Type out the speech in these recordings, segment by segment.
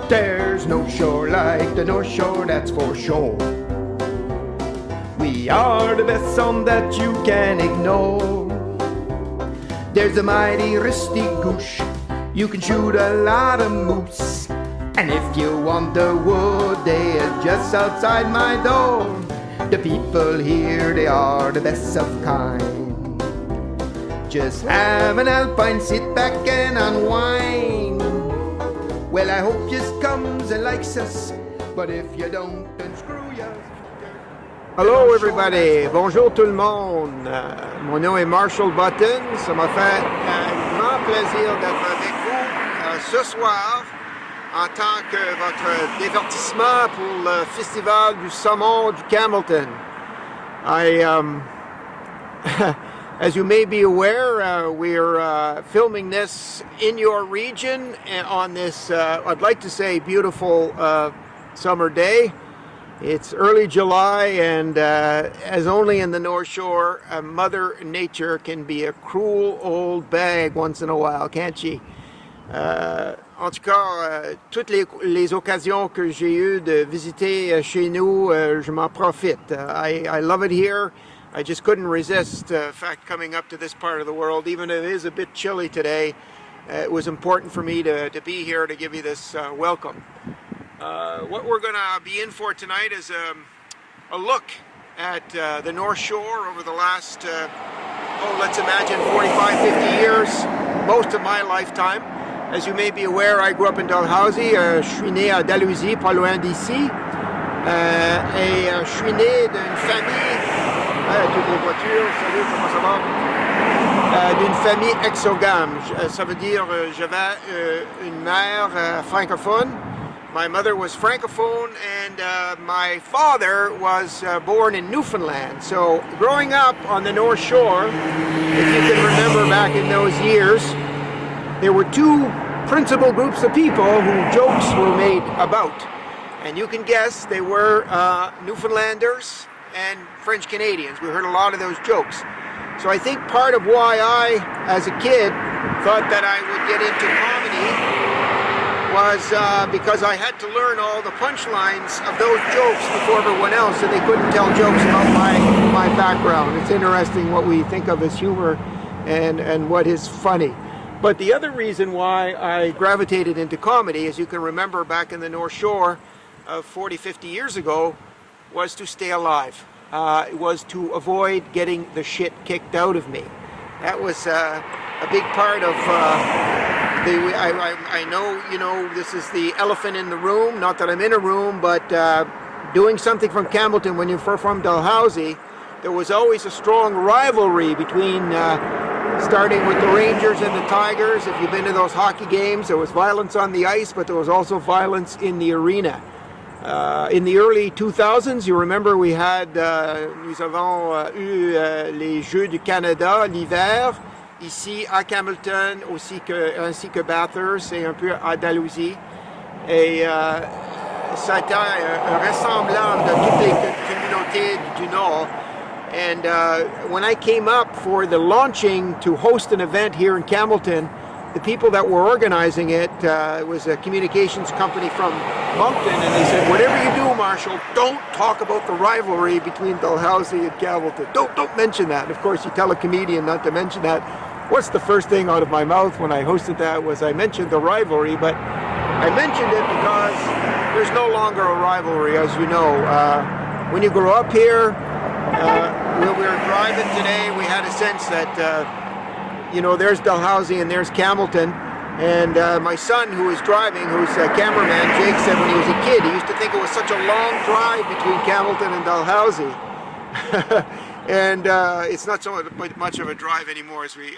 There's no shore like the North Shore, that's for sure. We are the best song that you can ignore. There's a mighty rusty goose, you can shoot a lot of moose. And if you want the wood, they are just outside my door. The people here, they are the best of kind. Just have an alpine, sit back and unwind. Well, I hope you comes and likes us, but if you don't, then screw you. Hello everybody, bonjour tout le monde. Mon nom est Marshall Button. Ça m'a fait un grand plaisir d'être avec vous ce soir en tant que votre divertissement pour le festival du saumon du Campbellton. As you may be aware, we're filming this in your region on this, I'd like to say, beautiful summer day. It's early July, and as only in the North Shore, Mother Nature can be a cruel old bag once in a while, can't she? En tout cas, toutes les occasions que j'ai eues de visiter chez nous, je m'en profite. I love it here. I just couldn't resist, in fact, coming up to this part of the world, even if it is a bit chilly today. It was important for me to be here to give you this welcome. What we're going to be in for tonight is a look at the North Shore over the last, let's imagine 45, 50 years, most of my lifetime. As you may be aware, I grew up in Dalhousie. Je suis né à Dalhousie, pas loin d'ici. Et je suis né d'une famille, toutes les voitures, salut, comment ça va? D'une famille exogame. Ça veut dire j'avais une mère francophone. My mother was francophone, and my father was born in Newfoundland. So growing up on the North Shore, if you can remember back in those years, there were two principal groups of people who jokes were made about. And you can guess they were Newfoundlanders and French Canadians. We heard a lot of those jokes. So I think part of why I, as a kid, thought that I would get into comedy was because I had to learn all the punchlines of those jokes before everyone else, so they couldn't tell jokes about my background. It's interesting what we think of as humor and what is funny. But the other reason why I gravitated into comedy, as you can remember back in the North Shore 40, 50 years ago, was to stay alive. It was to avoid getting the shit kicked out of me. That was a big part of I know, you know, this is the elephant in the room, not that I'm in a room, but doing something from Campbellton when you're from Dalhousie, there was always a strong rivalry between starting with the Rangers and the Tigers. If you've been to those hockey games, there was violence on the ice, but there was also violence in the arena. In the early 2000s, you remember we had, nous avons eu les Jeux du Canada l'hiver, ici à Campbellton, ainsi que Bathurst et un peu à Dalhousie. Et ça a été un rassemblement de toutes les communautés du Nord. And when I came up for the launching to host an event here in Campbellton, the people that were organizing it, it was a communications company from Moncton, and they said, whatever you do, Marshall, don't talk about the rivalry between Dalhousie and Campbellton. Don't mention that. And of course, you tell a comedian not to mention that. What's the first thing out of my mouth when I hosted that was I mentioned the rivalry, but I mentioned it because there's no longer a rivalry, as you know. When you grow up here, when we were driving today, we had a sense that, you know, there's Dalhousie and there's Campbellton. And my son, who is driving, who's a cameraman, Jake, said when he was a kid, he used to think it was such a long drive between Campbellton and Dalhousie. And it's not so much of a drive anymore as we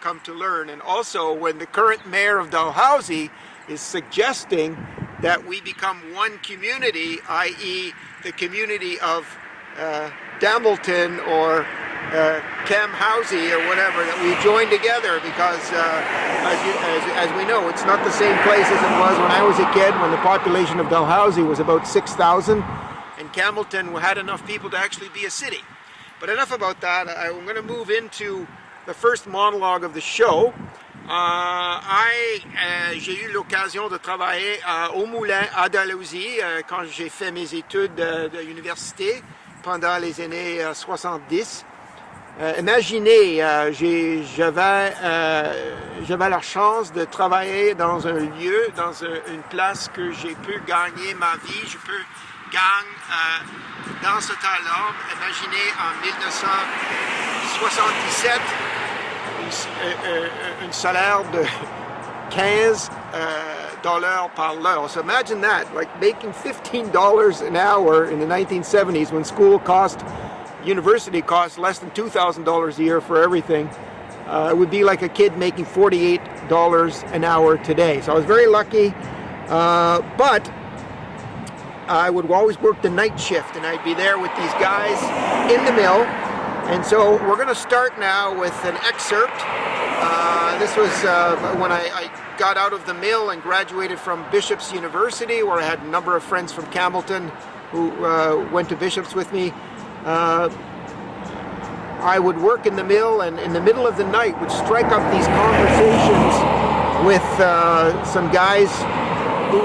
come to learn. And also, when the current mayor of Dalhousie is suggesting that we become one community, i.e. the community of Campbellton or Camhousie or whatever, that we join together because as we know, it's not the same place as it was when I was a kid, when the population of Dalhousie was about 6,000 and Campbellton had enough people to actually be a city. But enough about that. I'm going to move into the first monologue of the show. J'ai eu l'occasion de travailler au moulin à Dalhousie quand j'ai fait mes études de l'université pendant les années 70. Imaginez, j'avais la chance de travailler dans un lieu, dans une place que j'ai pu gagner ma vie. Je peux gagner dans ce temps-là. Imaginez en 1977 un salaire de 15 dollars par l'heure. So imagine that, like making $15 an hour in the 1970s when university cost less than $2,000 a year for everything. It would be like a kid making $48 an hour today. So I was very lucky, but I would always work the night shift, and I'd be there with these guys in the mill. And so we're going to start now with an excerpt. This was when I got out of the mill and graduated from Bishop's University, where I had a number of friends from Campbellton who went to Bishop's with me. I would work in the mill, and in the middle of the night would strike up these conversations with some guys who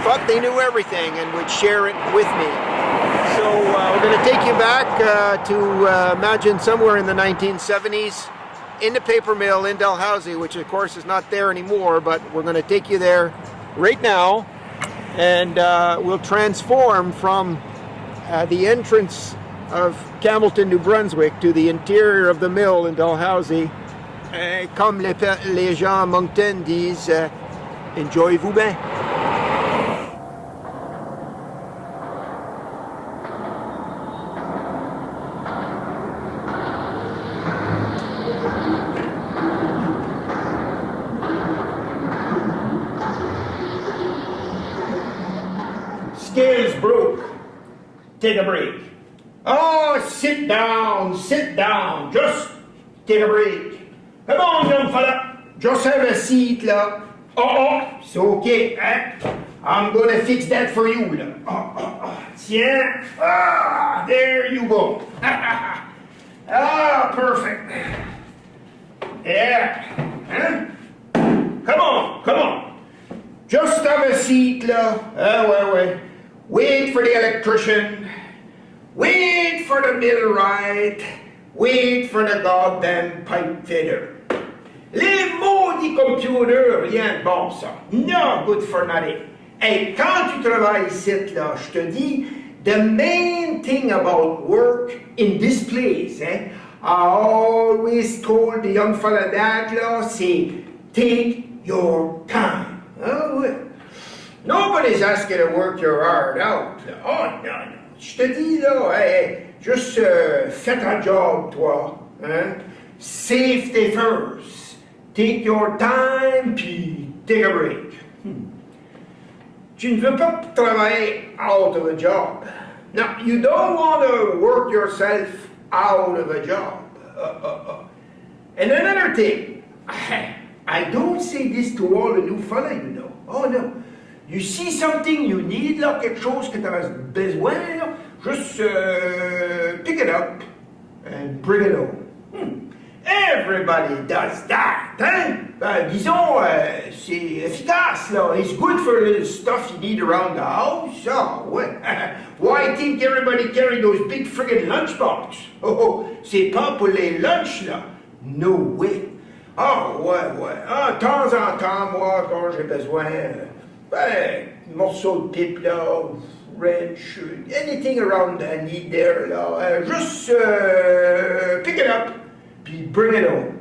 thought they knew everything and would share it with me. So we're going to take you back to imagine somewhere in the 1970s in the paper mill in Dalhousie, which of course is not there anymore, but we're going to take you there right now, and we'll transform from the entrance of Campbellton, New Brunswick, to the interior of the mill in Dalhousie. Comme les gens à Moncton disent, enjoyez-vous bien. Scales broke. Take a break. Oh, sit down, just take a break. Come on, young fella, just have a seat, là. Oh, it's okay, hein? I'm gonna fix that for you, là. Tiens, there you go. Perfect. Yeah, huh? Come on. Just have a seat, là. Ouais. Wait for the electrician. Wait for the millwright. Wait for the goddamn pipe fitter. Les maudits computers, rien de bon ça. No good for nothing. Hey, quand tu travailles ici, là, je te dis, the main thing about work in this place, I always told the young fella that, là, c'est take your time. Oh, well. Nobody's asking you to work your heart out. Oh, no. Je te dis, là, juste fais ta job, toi. Hein? Safety first. Take your time, puis take a break. Tu ne veux pas travailler out of a job. Now, you don't want to work yourself out of a job. And another thing, I don't say this to all the new fella, you know. Oh, no. You see something you need, là, quelque chose que tu as besoin, là, just pick it up and bring it home. Everybody does that, hein? Disons, c'est efficace, là. It's good for the stuff you need around the house. Oh, what? Why think everybody carry those big friggin' lunchbox? Oh, c'est pas pour les lunchs, là. No way. Ouais. De temps en temps, moi, quand j'ai besoin... morceau de pipe, là, wrench, anything around I need there, là, just pick it up, puis bring it home.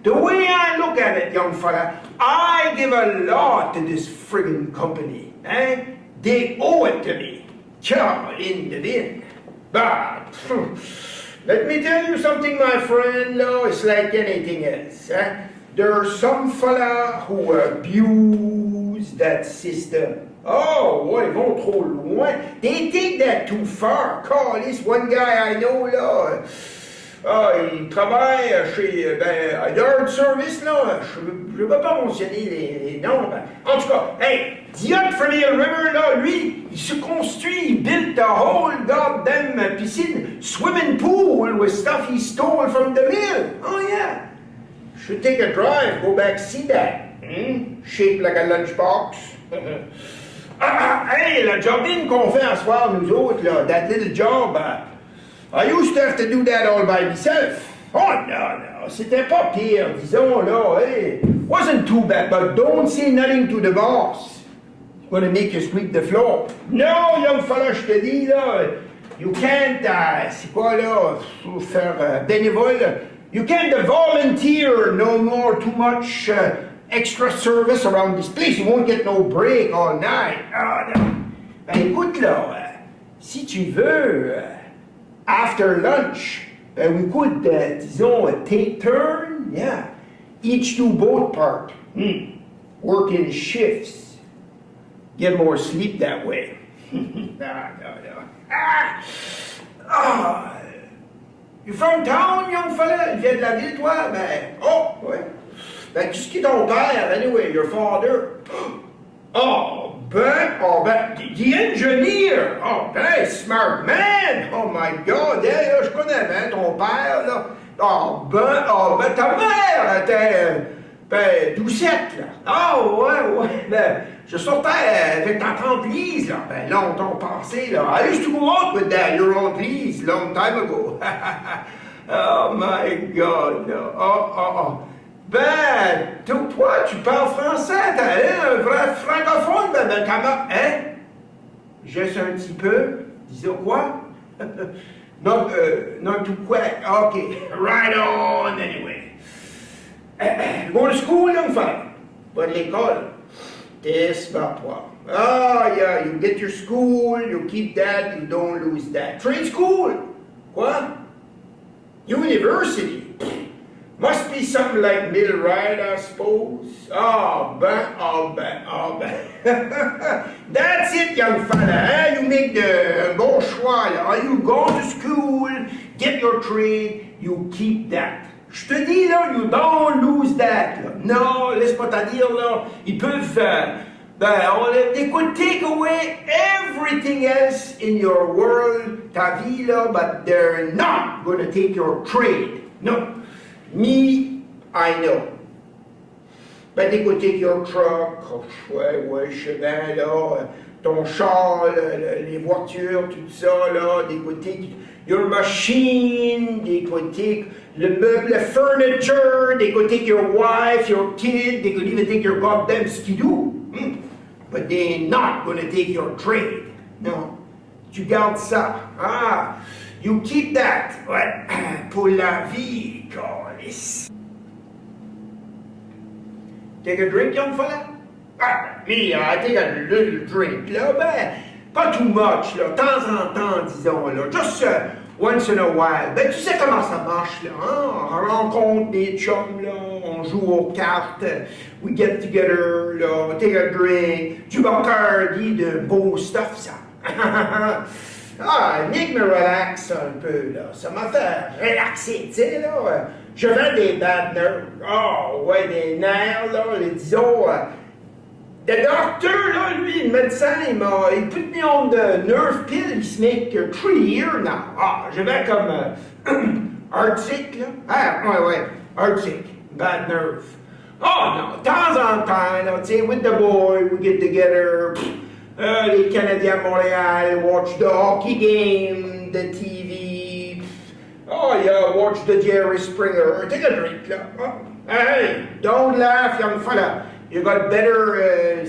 The way I look at it, young fella, I give a lot to this friggin' company, eh? They owe it to me. In the bin. But, let me tell you something, my friend, no, it's like anything else, eh? There are some fella who abuse that system. Oh, ouais, ils vont trop loin. They take that too far. Call this one guy I know, là. Il travaille chez, Yard Service, là. Je ne vais pas mentionner les noms. En tout cas, hey, Diot Ferniel River, là, lui, il se construit, il built a whole goddamn piscine, swimming pool with stuff he stole from the mill. Oh, yeah. should take a drive, go back, see that. Shaped like a lunchbox. Hey, la jogging qu'on fait en soir, nous autres, là, that little job, I used to have to do that all by myself. Oh, no, c'était pas pire, disons, là, hey. Wasn't too bad, but don't say nothing to the boss. It's gonna make you sweep the floor. No, young fella, je te dis, là, you can't, c'est quoi, là, faut faire bénévole. You can't volunteer no more, too much extra service around this place. You won't get no break all night. Ah, non. Ben, écoute, là, si tu veux, after lunch, we could, disons, take turn, yeah. Each do both part. Work in shifts. Get more sleep that way. No. You from town, young fella? Viens de la ville, toi? Ben, oh, ouais. Ben, qu'est-ce qui est ton père, anyway, your father? Oh, ben, the engineer! Oh, ben, smart man! Oh my God, hey, là, je connais bien ton père, là. Oh, ben, ta mère était, ben, doucette, là. Oh, ouais, ben, je sortais avec ta tante Lise, là, ben, longtemps passé, là. I used to go out with that, your aunt Lise, long time ago. Oh, my God, là. Oh. Ben, toi, tu parles français, t'es un vrai francophone, ben, comment, hein? Juste un petit peu, disons quoi? Not too quick, okay, right on, anyway. Go to school, young fella? Pas de l'école. T'espère-toi. Yeah, you get your school, you keep that, you don't lose that. Trade school? Quoi? University? Must be something like millwright, I suppose. Oh, ben. That's it, young fella, hein? You make the bon choix, là. You go to school, get your trade, you keep that. Je te dis, là, you don't lose that, là. Non, laisse-moi te dire, là, ils peuvent, they could take away everything else in your world, ta vie, là, but they're not gonna take your trade. No. Me, I know. Ben, they could take your truck, ouais, cheval, là, ton char, les voitures, tout ça, là, they could take your machine, they could take le meuble, le furniture, they could take your wife, your kid, they could even take your goddamn skidoo. But they're not gonna take your trade. No. Tu gardes ça. You keep that. Ouais. Pour la vie, câlisse. Take a drink, young fella? Me, I take a little drink, là. Ben, pas too much, là. Temps en temps, disons, là. Just once in a while. Ben, tu sais comment ça marche, là, hein? On rencontre des chums, là. On joue aux cartes. We get together, là. Take a drink. Du Bacardi, de beau stuff, ça. Nick me relax un peu, là. Ça m'a fait relaxer, tu sais, là. J'avais des bad nerves. Ouais, des nerfs, là. Disons, le docteur, là, lui, le médecin, il put me on the nerve pill, he's make 3 years now. J'avais comme Arctic, là. Ouais, Arctic, bad nerve. Non, de temps en temps, là, tu sais, with the boy, we get together. Les Canadiens à Montréal, watch the hockey game, the TV. Yeah, watch the Jerry Springer. Take a drink, là. Hey, don't laugh, young fella. You got better,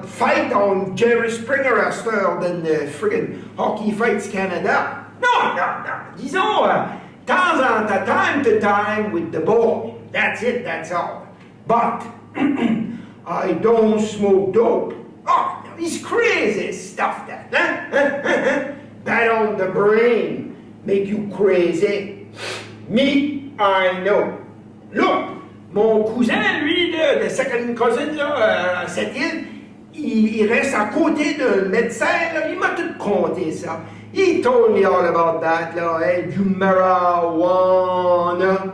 fight on Jerry Springer à cette heure than the friggin' Hockey Fights Canada. No. Disons, temps en temps, time to time with the boy. That's it, that's all. But, I don't smoke dope. It's crazy stuff that, huh? Bad on the brain, make you crazy. Me, I know. Look, mon cousin, lui, de second cousin, là, à cette île, il reste à côté d'un médecin, là, il m'a tout conté ça. He told me all about that, là, hey, du marijuana,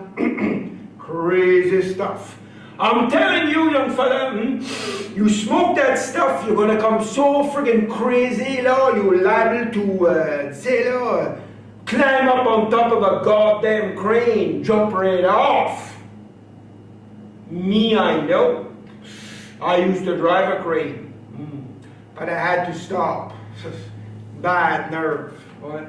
crazy stuff. I'm telling you, young fella, you smoke that stuff, you're gonna come so friggin' crazy, là, you're liable to, say, là, climb up on top of a goddamn crane, jump right off. Me, I know. I used to drive a crane, but I had to stop. Bad nerve. Ouais.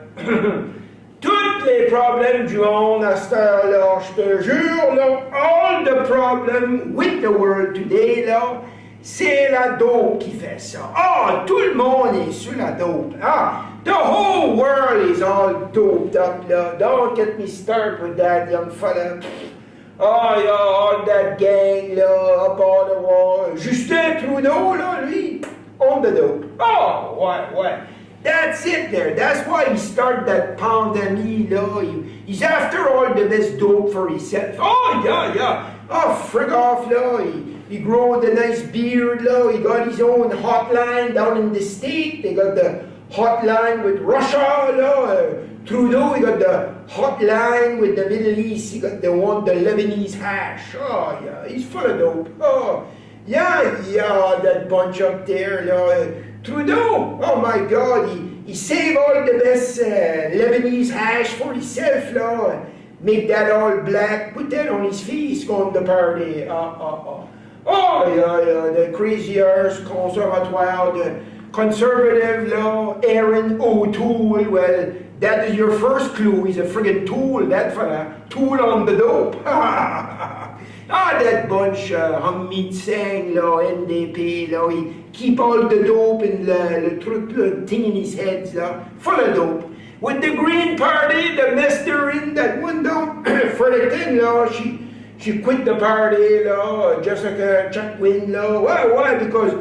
Tous les problèmes du monde à cette heure-là, je te jure, là, all the problem with the world today, là, c'est la dope qui fait ça. Ah, tout le monde est sur la dope. Ah, the whole world is all doped up, là. Don't get me started with that, young fella. Oh, yeah, all that gang, là, up on the wall. Justin Trudeau, là, lui, on the dope. Oh, ouais. That's it there. That's why he started that pandemic, là. He's after all the best dope for himself. Oh, yeah. Oh, frig off, là. He growed a nice beard, là. He got his own hotline down in the state. They got the hotline with Russia, là. Trudeau, he got the hotline with the Middle East. He got the Lebanese hash. Oh, yeah, he's full of dope. Oh, yeah, that bunch up there, là. Trudeau, oh my God, he saved all the best Lebanese hash for himself, là. Make that all black, put that on his face, go on the party. Oh, yeah, the crazy arse conservatoire, the conservative, là, Aaron O'Toole, well, that is your first clue. He's a friggin' tool, that fella. Tool on the dope. That bunch, Hamid Singh, là, NDP, là, he keep all the dope in the thing in his head, là, full of dope. With the Green Party, the mess they're in, that one down for the thing, là, she quit the party, là, Jessica Chatwin, là. Why? Because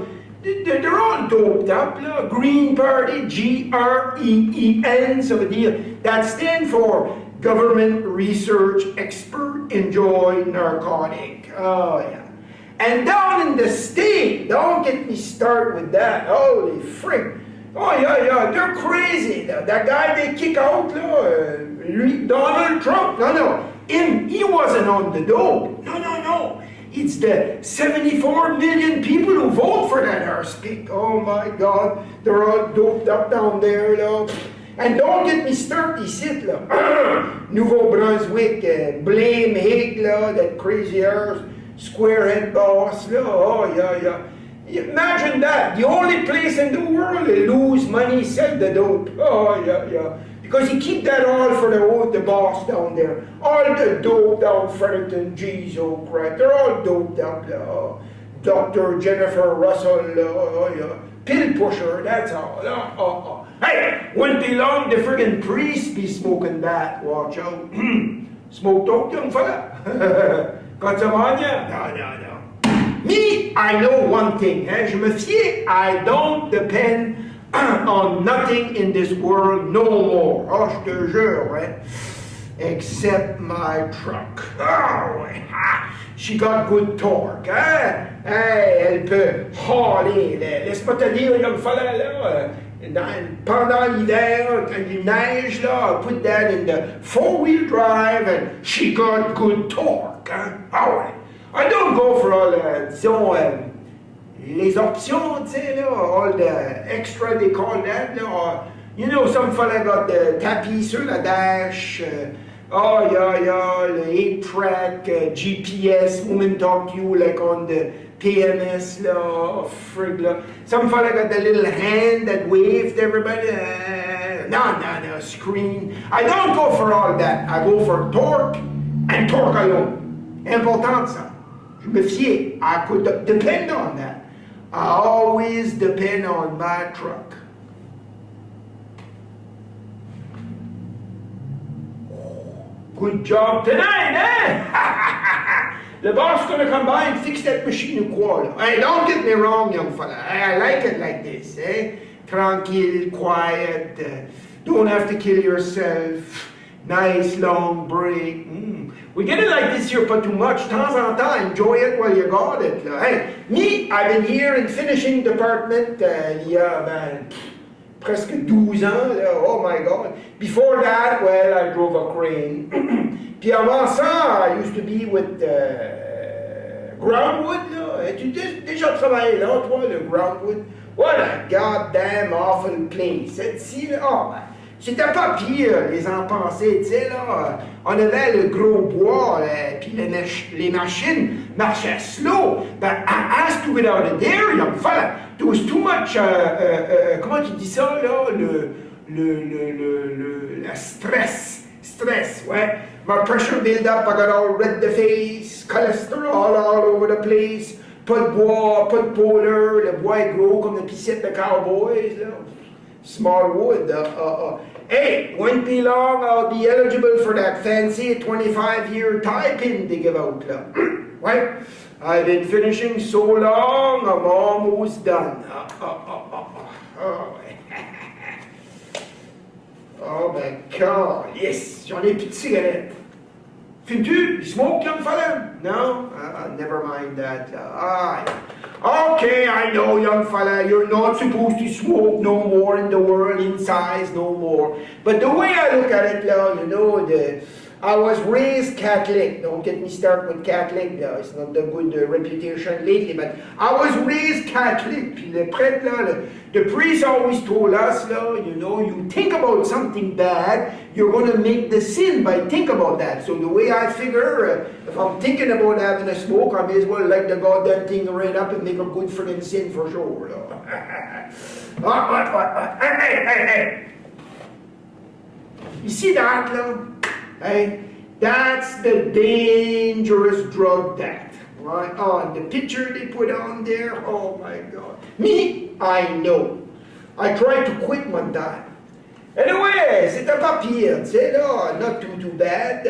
they're all doped up, là. Green Party, GREEN, ça veut dire, that stand for Government Research Expert Enjoy Narcotic. Oh, yeah. And down in the state, don't get me started with that. Holy frick. Oh, yeah, they're crazy. That guy they kick out, Donald Trump. No, he wasn't on the dope. No. It's the 74 million people who vote for that arse kick. Oh, my God. They're all doped up down there, though. And don't get me started ici, là. Nouveau-Brunswick, Blame Hig, là, that crazy arse, squarehead boss, là. Oh, yeah. Imagine that. The only place in the world they lose money, sell the dope. Oh, yeah. Because he keep that all for the boss down there. All the dope down Fredericton, jeez, oh crap. They're all doped up, là. Dr. Jennifer Russell, oh, yeah. Pill pusher, that's all. Oh. Hey, wouldn't be long the friggin' priest be smoking that. Watch out. Smoke dope, young fella. Got some on ya? No. Me, I know one thing. Je me fie, I don't depend on nothing in this world no more. Oh, je te jure, right? Except my truck. Oh, she got good torque, hein? Hey, elle peut hauler. Laisse-moi te dire, young fella, là, pendant l'hiver, quand il neige, là, put that in the four-wheel drive and she got good torque, hein? Ah ouais. I don't go for all, disons, les options, tu sais, là, all the extra, they call that, là. You know, some fella got the tapis sur la dash, oh, yeah, the 8-track, GPS, woman talk to you like on the PMS, là, oh, frig, là. Some fella got the little hand that waved everybody. No, screen. I don't go for all that. I go for torque and torque alone. Important, ça. Je me fie. I could depend on that. I always depend on my truck. Good job tonight, eh? The boss gonna come by and fix that machine ou quoi, là? Hey, don't get me wrong, young fella. I like it like this, eh? Tranquille, quiet, don't have to kill yourself. Nice long break. We get it like this here, but too much. Temps en temps, enjoy it while you got it. Là. Hey, me, I've been here in finishing department il y a, presque 12 ans. Là. Oh my God. Before that, well, I drove a crane. Puis avant ça, I used to be with Groundwood. Là. Tu déjà travaillé là, toi, le Groundwood? What a goddamn awful place. Cette-ci, là, oh, ben, c'était pas pire, les empensés, tu sais, là. On avait le gros bois, puis les machines marchait slow. Ben, as to get out of there, young fella, there was too much, comment tu dis ça, là, le stress, ouais. My pressure build up, I got all red in the face, cholesterol all over the place, pas de bois, pas de polar, le bois est gros comme le piscette de cowboys, là. Small wood. Hey, won't be long, I'll be eligible for that fancy 25-year tie pin they give out, là. Right? I've been finishing so long, I'm almost done. Oh my God, yes, j'en ai plus de cigarettes. Fumes-tu? You smoke, young fella? No? Never mind that. Okay, I know, young fella, you're not supposed to smoke no more in the world, in size no more. But the way I look at it, you know, I was raised Catholic. Don't get me started with Catholic. It's not the good reputation lately, but I was raised Catholic. Puis le prêtre, là, the priest always told us, you know, you think about something bad, you're going to make the sin by think about that. So the way I figure, if I'm thinking about having a smoke, I may as well light the goddamn thing right up and make a good friggin' sin for sure. Hey. You see that, hey? That's the dangerous drug, that. Right? Oh, the picture they put on there, oh my God. Me, I know. I tried to quit one time. Anyway, c'était pas pire, tu sais, là, not too bad.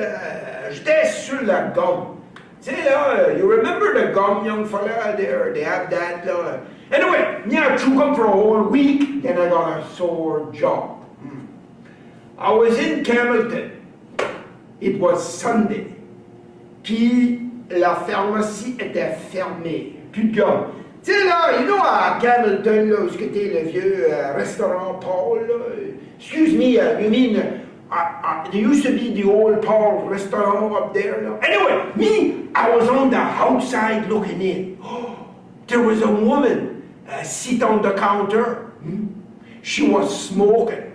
J'étais sur la gomme. Tu sais, là, you remember the gum, young fella, there? They have that, là. Anyway, I chewed gum for a whole week, then I got a sore jaw. I was in Campbellton. It was Sunday. Puis la pharmacie était fermée. Plus de gomme. Tu sais là, you know à Campbellton, là, où c'était le vieux restaurant Paul, là. Excuse me, you mean, there used to be the old Paul restaurant up there, là. Anyway, me, I was on the outside looking in. Oh, there was a woman sit on the counter. She was smoking.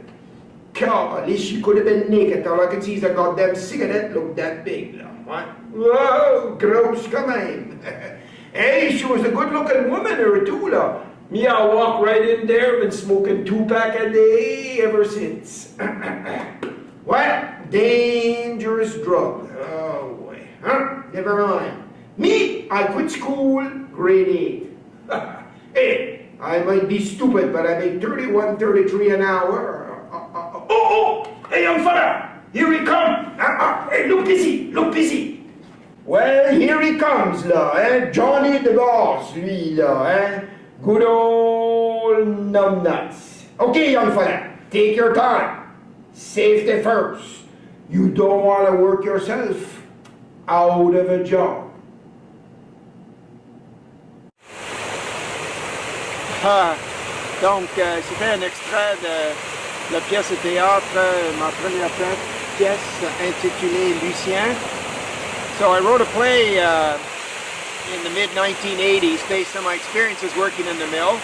God, at least she could have been naked. All I could see is a goddamn cigarette looked that big. What? Whoa, gross quand même. Hey, she was a good-looking woman or two. Me, I walked right in there, been smoking 2-pack a day ever since. What? Dangerous drug. Oh, boy. Huh? Never mind. Me, I quit school, grade 8. Hey, I might be stupid, but I make 31, 33 an hour. Hey, young fella, here he comes. Hey, look busy. Well, here he comes, là, hein? Johnny the boss, lui, là, hein? Good old numbnuts. Okay, young fella, take your time. Safety first. You don't want to work yourself out of a job. Donc, c'était un extrait de la pièce de théâtre, ma première pièce intitulée Lucien. So I wrote a play in the mid-1980s based on my experiences working in the mill.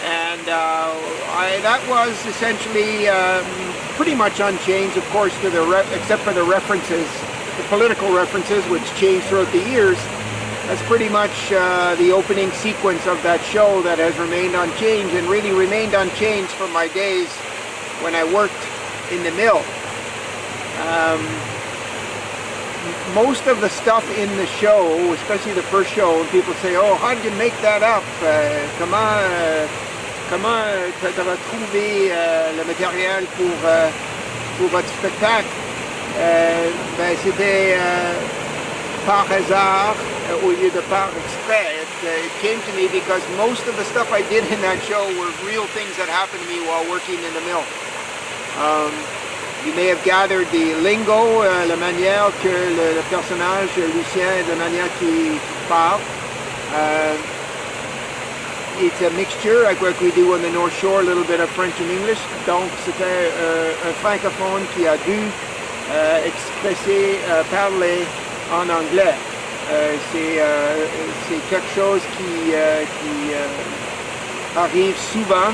And that was essentially pretty much unchanged, of course, to except for the references, the political references, which changed throughout the years. That's pretty much the opening sequence of that show that has remained unchanged and really remained unchanged from my days when I worked in the mill. Most of the stuff in the show, especially the first show, when people say, "Oh, how did you make that up? Comment t'as trouvé le matériel pour votre spectacle?" C'était par hasard au lieu de par exprès. It came to me because most of the stuff I did in that show were real things that happened to me while working in the mill. You may have gathered the lingo, la manière que le personnage Lucien, la manière qu'il parle. It's a mixture, like what we do on the North Shore, a little bit of French and English. Donc c'était un francophone qui a dû expresser, parler en anglais. C'est quelque chose qui arrive souvent.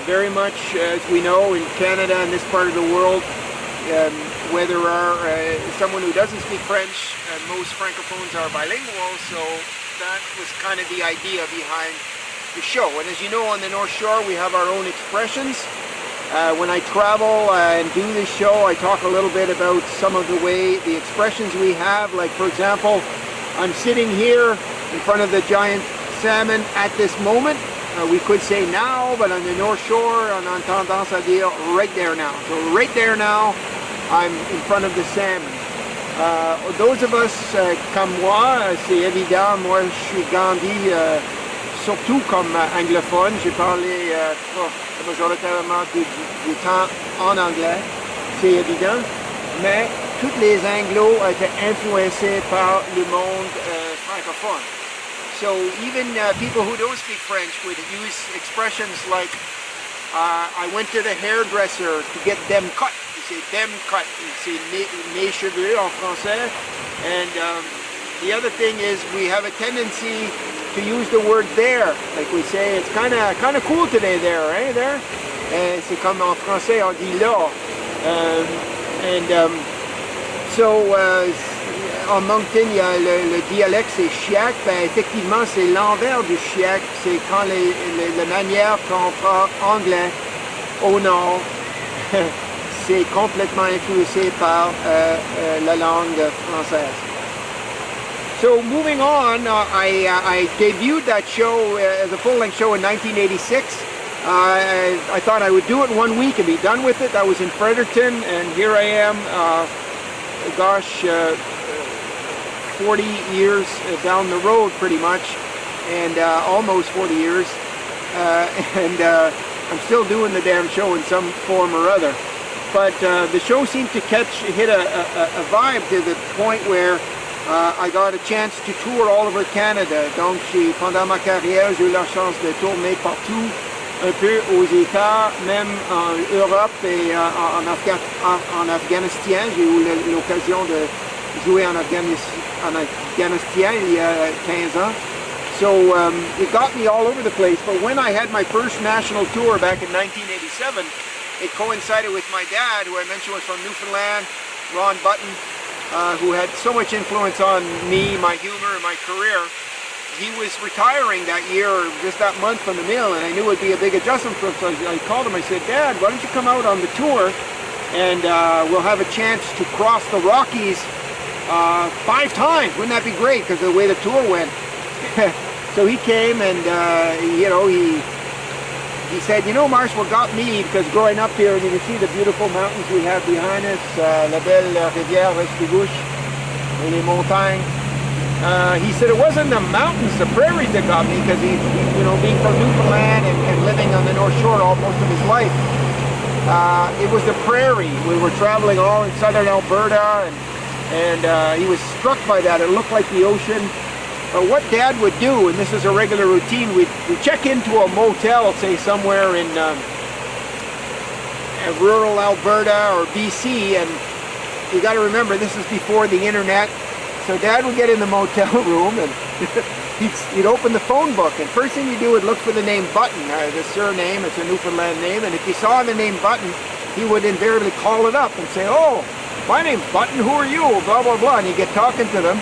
Very much, as we know, in Canada and this part of the world, where there are someone who doesn't speak French, and most francophones are bilingual, so that was kind of the idea behind the show. And as you know, on the North Shore we have our own expressions. When I travel and do this show, I talk a little bit about some of the expressions we have. Like, for example, I'm sitting here in front of the giant salmon at this moment. We could say now, but on the North Shore, on a tendance à dire right there now. So right there now, I'm in front of the salmon. Those of us comme moi, c'est évident, moi je suis grandi surtout comme anglophone. J'ai parlé majoritairement du temps en anglais, c'est évident, mais tous les anglos étaient influencés par le monde francophone. So even people who don't speak French would use expressions like, I went to the hairdresser to get them cut. You say them cut, c'est mes cheveux en français. And the other thing is we have a tendency to use the word there. Like we say, it's kind of cool today there, eh, there? C'est comme en français on dit là. En Moncton, il y a le dialecte, c'est chiac. Ben, effectivement, c'est l'envers du chiac. C'est quand la manière qu'on parle anglais au nord, c'est complètement influencé par la langue française. So moving on, I debuted that show as a full-length show in 1986. I thought I would do it in 1 week and be done with it. I was in Fredericton, and here I am, 40 years down the road pretty much, and almost 40 years, and I'm still doing the damn show in some form or other. But the show seemed to hit a vibe to the point where I got a chance to tour all over Canada. Donc pendant ma carrière, j'ai eu la chance de tourner partout, un peu aux États, même en Europe et en Afghanistan. J'ai eu l'occasion de jouer en Afghanistan il y a 15 ans. So it got me all over the place. But when I had my first national tour back in 1987, it coincided with my dad, who I mentioned was from Newfoundland, Ron Button, who had so much influence on me, my humor, and my career. He was retiring that year, or just that month from the mill, and I knew it would be a big adjustment for him. So I called him. I said, Dad, why don't you come out on the tour, and we'll have a chance to cross the Rockies 5 times. Wouldn't that be great? Because of the way the tour went. So he came, and he said, you know, Marsh, what got me, because growing up here, and you can see the beautiful mountains we have behind us, la belle rivière Restigouche, et les montagnes. He said it wasn't the mountains, the prairies that got me, because he being from Newfoundland and living on the North Shore most of his life, it was the prairie. We were traveling all in southern Alberta, and he was struck by that. It looked like the ocean. But what Dad would do, and this is a regular routine, we'd check into a motel, say somewhere in rural Alberta or BC, and you got to remember this is before the internet. So Dad would get in the motel room, and he'd open the phone book, and first thing you do would look for the name Button, the surname. It's a Newfoundland name, and if you saw the name Button, he would invariably call it up and say, oh, my name's Button, who are you? Blah, blah, blah, and he'd get talking to them.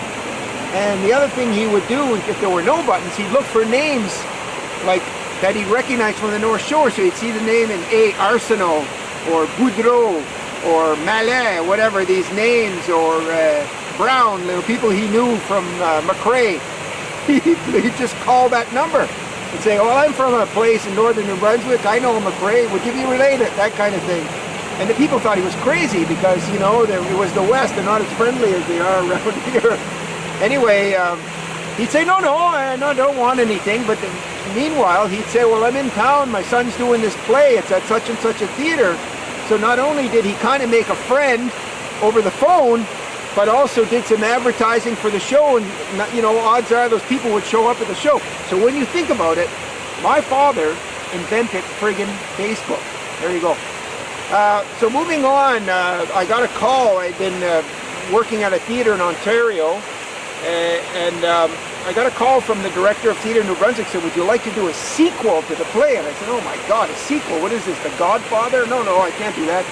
And the other thing he would do, if there were no buttons, he'd look for names like that he'd recognize from the North Shore. So he'd see the name in Arsenault or Boudreau or Malais, whatever these names, or Brown, people he knew from McRae. He'd just call that number and say, well, I'm from a place in northern New Brunswick, I know McRae, would you be related? That kind of thing. And the people thought he was crazy because, it was the West, they're not as friendly as they are around here. Anyway, he'd say, no, I don't want anything. But meanwhile, he'd say, well, I'm in town. My son's doing this play. It's at such and such a theater. So not only did he kind of make a friend over the phone, but also did some advertising for the show. And, odds are those people would show up at the show. So when you think about it, my father invented friggin' Facebook. There you go. So moving on, I got a call. I'd been working at a theater in Ontario. And I got a call from the director of theater in New Brunswick, said, would you like to do a sequel to the play? And I said, oh my God, a sequel? What is this, The Godfather? No, I can't do that.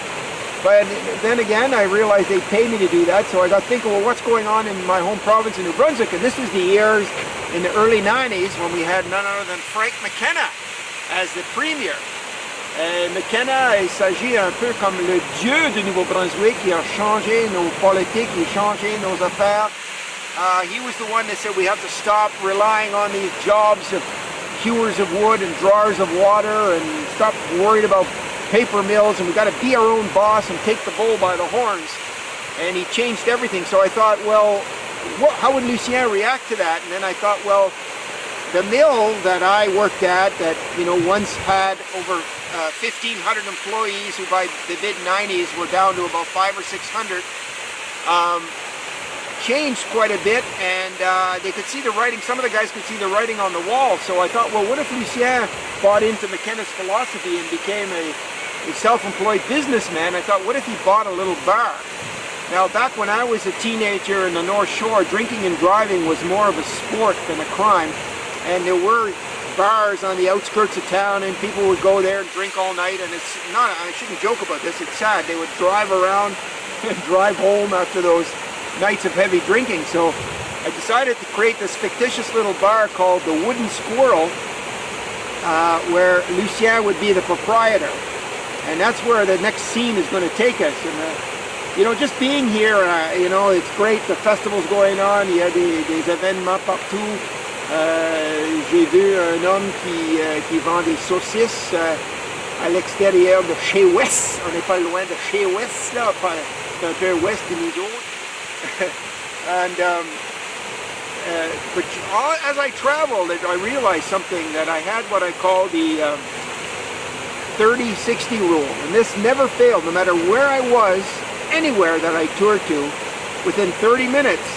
But then again, I realized they paid me to do that, so I got thinking, well, what's going on in my home province in New Brunswick? And this was the years in the early 90s when we had none other than Frank McKenna as the premier. McKenna, il s'agit un peu comme le dieu du Nouveau-Brunswick. Il a changé nos politiques, il a changé nos affaires. He was the one that said we have to stop relying on these jobs of hewers of wood and drawers of water and stop worried about paper mills, and we got to be our own boss and take the bull by the horns. And he changed everything. So I thought, well, how would Lucien react to that? And then I thought, well, the mill that I worked at that, you know, once had over 1,500 employees who by the mid-90s were down to about 500 or 600, changed quite a bit, and they could see the writing. Some of the guys could see the writing on the wall. So I thought, well, what if Lucien bought into McKenna's philosophy and became a self-employed businessman? I thought, what if he bought a little bar? Now, back when I was a teenager in the North Shore, drinking and driving was more of a sport than a crime, and there were bars on the outskirts of town, and people would go there and drink all night. And it's not, I shouldn't joke about this, it's sad. They would drive around and drive home after those nights of heavy drinking. So I decided to create this fictitious little bar called the Wooden Squirrel, where Lucien would be the proprietor. And that's where the next scene is going to take us. And you know, just being here, you know, it's great. The festival's going on, il y a des événements partout. J'ai vu un homme qui vend des saucisses à l'extérieur de chez West. On n'est pas loin de chez West, là, c'est un peu ouest de nous autres. And but as I traveled, I realized something, that I had what I call the 30-60 rule, and this never failed. No matter where I was, anywhere that I toured to, within 30 minutes,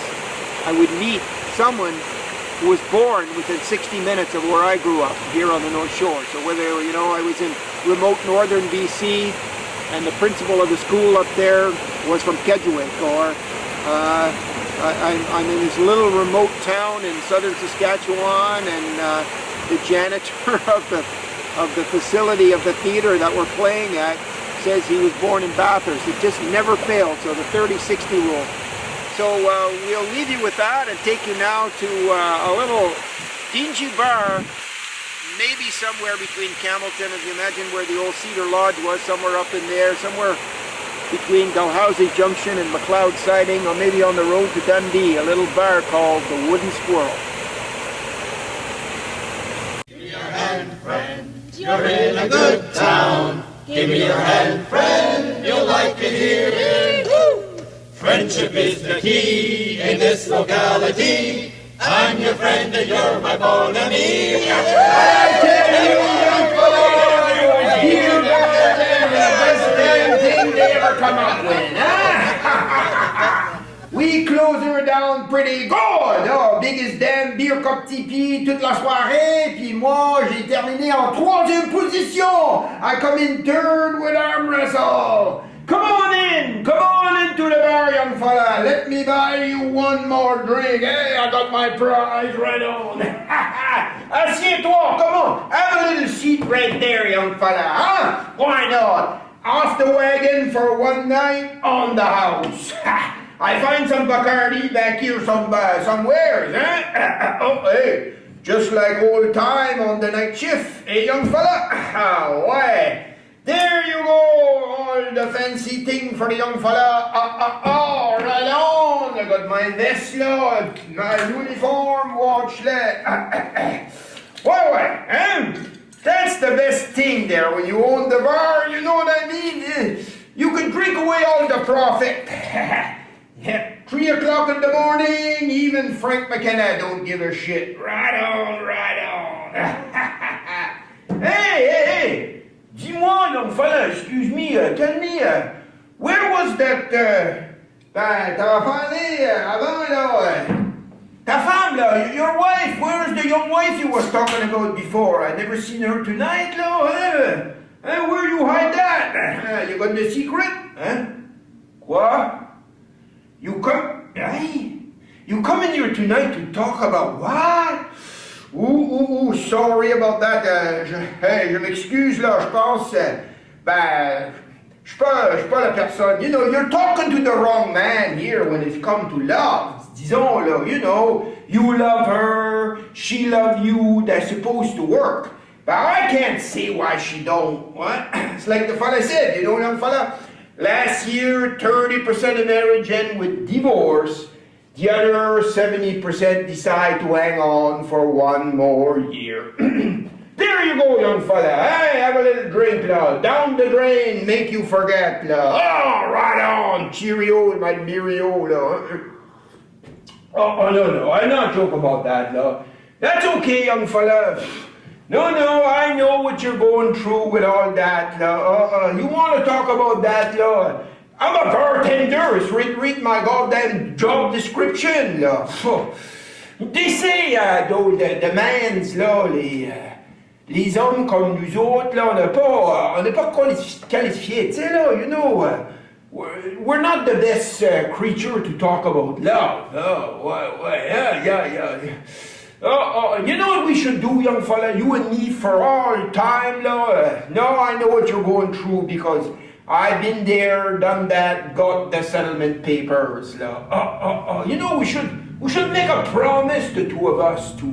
I would meet someone who was born within 60 minutes of where I grew up, here on the North Shore. So whether, you know, I was in remote northern BC, and the principal of the school up there was from Kedgewick, or I'm in this little remote town in southern Saskatchewan, and the janitor of the facility of the theater that we're playing at says he was born in Bathurst. It just never failed. So the 30-60 rule. So we'll leave you with that and take you now to a little dingy bar, maybe somewhere between Campbellton, if you imagine where the old Cedar Lodge was, somewhere up in there, somewhere between Dalhousie Junction and McLeod Siding, or maybe on the road to Dundee, a little bar called the Wooden Squirrel. Give me your hand, friend, you're in a good town. Give me your hand, friend, you'll like it here. Woo! Friendship is the key in this locality. I'm your friend and you're my bon ami. I tell you, young fellow, here the best damn thing they ever come up with, huh? We close her down pretty good. Oh, biggest damn beer cup tipi toute la soirée. Puis moi, j'ai terminé en 3e position. I come in 3rd with arm wrestle. Come on into the bar, young fella. Let me buy you one more drink. Hey, I got my prize right on. Assieds-toi, come on. Have a little seat right there, young fella, huh? Why not? Off the wagon for one night on the house. I find some Bacardi back here somewhere, huh? Oh, hey, just like old time on the night shift, eh, young fella? Why? There you go, all the fancy thing for the young fella. Right on. I got my vest, my uniform, watch that. Why, that's the best thing there. When you own the bar, you know what I mean? You can drink away all the profit. Yeah, 3 o'clock in the morning, even Frank McKenna don't give a shit. Right on. Hey. Dis-moi, young fella, excuse me, tell me, where was that, t'as parlé avant, là, ta femme, là, your wife, where is the young wife you was talking about before? I never seen her tonight, là, where you hide that? You got the secret, huh? Quoi? You come in here tonight to talk about what? Sorry about that. Je m'excuse, là, je pense, Je suis pas la personne. You know, you're talking to the wrong man here when it's come to love. Disons, là, you know, you love her, she love you, that's supposed to work. But I can't say why she don't. What? It's like the fella said, you know, young fella? Last year, 30% of marriage end with divorce. The other 70% decide to hang on for one more year. There you go, young fella. Hey, have a little drink, la. Down the drain, make you forget, la. Oh, right on. Cheerio, my Mirio, la. Oh, no, I'm not joking about that, la. That's okay, young fella. No, I know what you're going through with all that, la. You want to talk about that, la? I'm a bartender. It's read my goddamn job description, la. They say, though, the man's, la, les hommes comme nous autres, là, on n'est pas qualifiés, tu sais, là, you know, we're not the best creature to talk about love. You know what we should do, young fella, you and me for all time, là? No, I know what you're going through because I've been there, done that, got the settlement papers, là. You know, we should make a promise, the two of us, to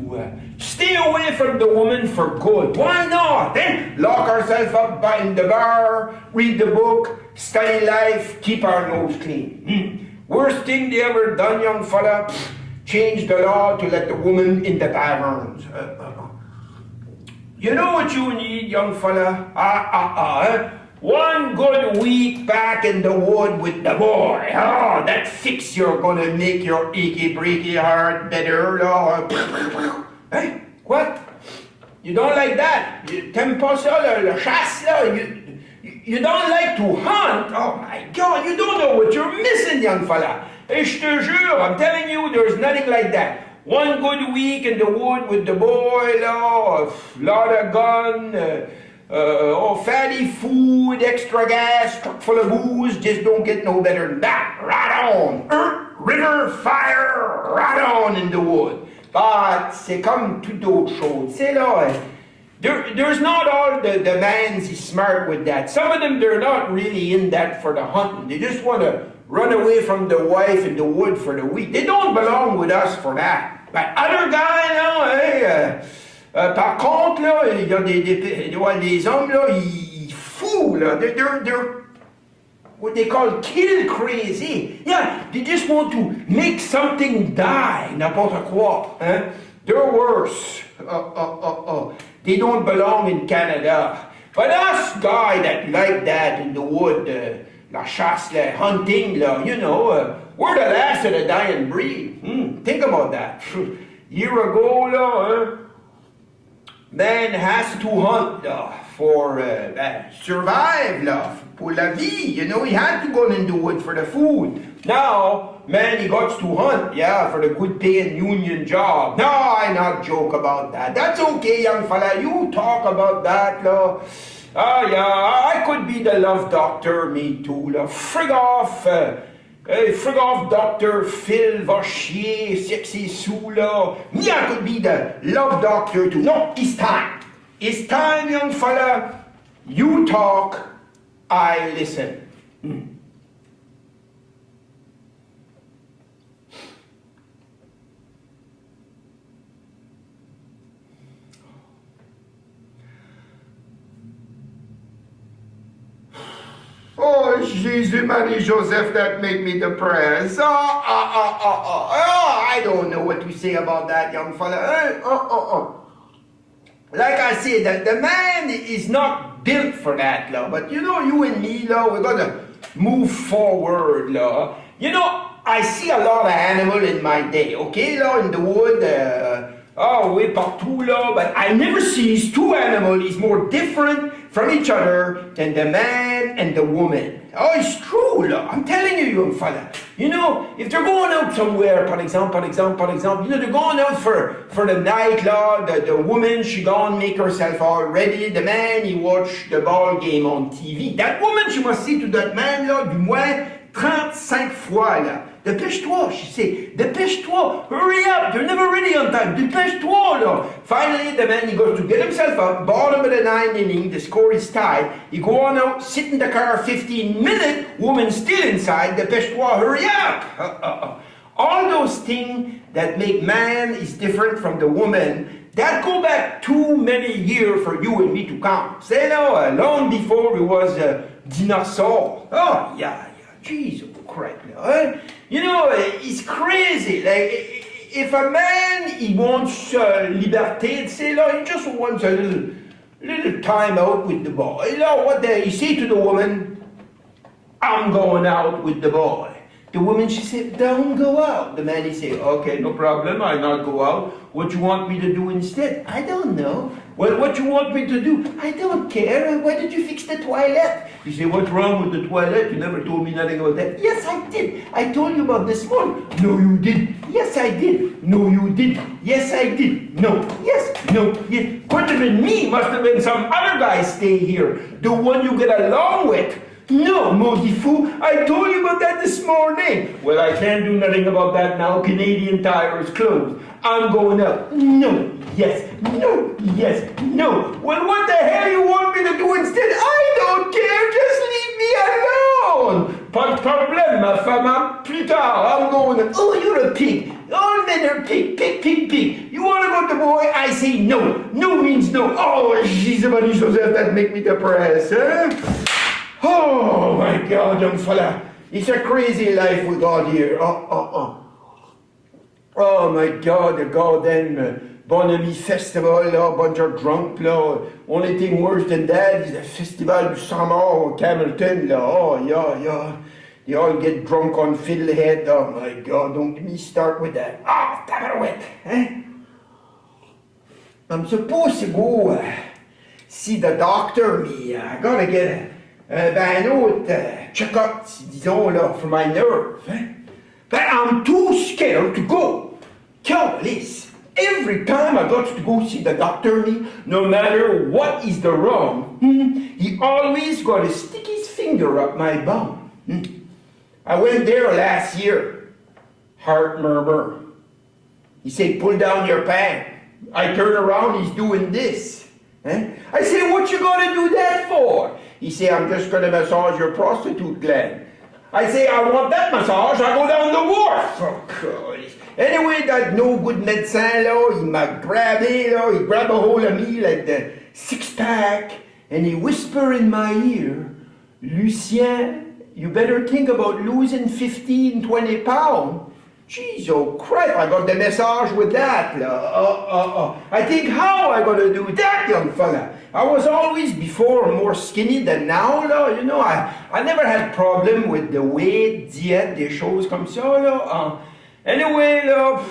stay away from the woman for good. Why not? Then lock ourselves up in the bar, read the book, study life, keep our nose clean. Worst thing they ever done, young fella, change the law to let the woman in the taverns. You know what you need, young fella? One good week back in the wood with the boy. Oh, that fix you're gonna make your achy breaky heart better. Hey, what? You don't like that? T'aimes pas ça, la chasse, là? You don't like to hunt? Oh my God, you don't know what you're missing, young fella. Hey, je te jure, I'm telling you, there's nothing like that. One good week in the wood with the boy, a lot of gun, fatty food, extra gas, truck full of booze, just don't get no better than that. Right on. Earth, river, fire, right on in the wood. But c'est comme toute autre chose. C'est là, there's not all the man's smart with that. Some of them, they're not really in that for the hunting. They just want to run away from the wife in the wood for the week. They don't belong with us for that. But other guy, là, par contre, là, il y a des hommes, là, ils fous, là. They're what they call kill crazy. Yeah, they just want to make something die, n'importe quoi. Hein? They're worse. They don't belong in Canada. But us guy that like that in the wood, la chasse, la hunting, la, you know, we're the last of the dying breed. Think about that. Year ago, la, man has to hunt for survive, pour la vie. You know, he had to go in the wood for the food. Now, man, he got to hunt, for the good paying union job. No, I not joke about that. That's okay, young fella. You talk about that, la. I could be the love doctor, me too, la. Frig off, Dr. Phil va chier, sexy sous, là. Me, I could be the love doctor too. No, it's time. It's time, young fella. You talk, I listen. Oh, Jésus, Marie, Joseph, that make me depressed. I don't know what to say about that, young fella. Like I said, the man is not built for that, la. But you know, you and me, la, we're gonna move forward, la. You know, I see a lot of animal in my day, okay, la, in the wood, way partout, la. But I never see two animals more different from each other than the man and the woman. Oh, it's true, la. I'm telling you, young fella. You know, if they're going out somewhere, for example, you know, they're going out for the night, la. The woman, she gone make herself all ready. The man, he watch the ball game on TV. That woman, she must say to that man, la, du moins 35 fois, la. Dépêche-toi, she said. Dépêche-toi, hurry up, you're never ready on time. Dépêche-toi, là. Finally, the man, he goes to get himself up, bottom of the ninth inning, the score is tied. He go on out, sit in the car 15 minutes, woman still inside. Dépêche-toi, hurry up. All those things that make man is different from the woman, that go back too many years for you and me to count. Say no, long before we was a dinosaur. Oh, yeah, Jesus Christ. You know, it's crazy. Like, if a man, he wants liberté, say, no, he just wants a little time out with the boy. You know what he say to the woman? I'm going out with the boy. The woman, she said, don't go out. The man, he said, okay, no problem, I'll not go out. What you want me to do instead? I don't know. Well, what you want me to do? I don't care. Why did you fix the toilet? You say, what's wrong with the toilet? You never told me nothing about that. Yes, I did. I told you about this morning. No, you did. Yes, I did. No, you did. Yes, I did. No. Yes. No. Yes. Couldn't have been me. Must have been some other guy stay here. The one you get along with. No, maudit fou, I told you about that this morning. Well, I can't do nothing about that now. Canadian Tire is closed. I'm going up. No, yes, no, yes, no. Well, what the hell you want me to do instead? I don't care. Just leave me alone. Pas de problème, ma femme. Plus tard, I'm going up. Oh, you're a pig. All men are pig, pig, pig, pig. You want to go with the boy? I say no. No means no. Oh, jeez, Marie Joseph, that make me depressed, huh? Oh my God, young fella. It's a crazy life we got here. Oh my God, the goddamn Bonamy Festival, a bunch of drunk, là. Only thing worse than that is the Festival du Salmon Campbellton, là. Oh, yeah. They all get drunk on fiddlehead. Oh my God, don't let me start with that. Ah, tabarouette, hein? I'm supposed to go see the doctor, me. I gotta get un autre check-up, disons, là, for my nerve. Hein? But I'm too scared to go. Calice, every time I got to go see the doctor, no matter what is the wrong, he always got to stick his finger up my bum. I went there last year. Heart murmur. He said, pull down your pants. I turn around, he's doing this. I say, what you gonna do that for? He say, I'm just gonna massage your prostitute gland. I say, I want that massage, I go down the wharf. Oh, God. Anyway, that no good médecin, là, he m'a grabé, là, he grabbed a hold of me like the six-pack, and he whisper in my ear, Lucien, you better think about losing 15, 20 pounds. Jeez, oh crap, I got the message with that. I think how I gonna do that, young fella? I was always before more skinny than now, là. You know, I never had problem with the weight, diet, des choses comme ça, là. Anyway, là,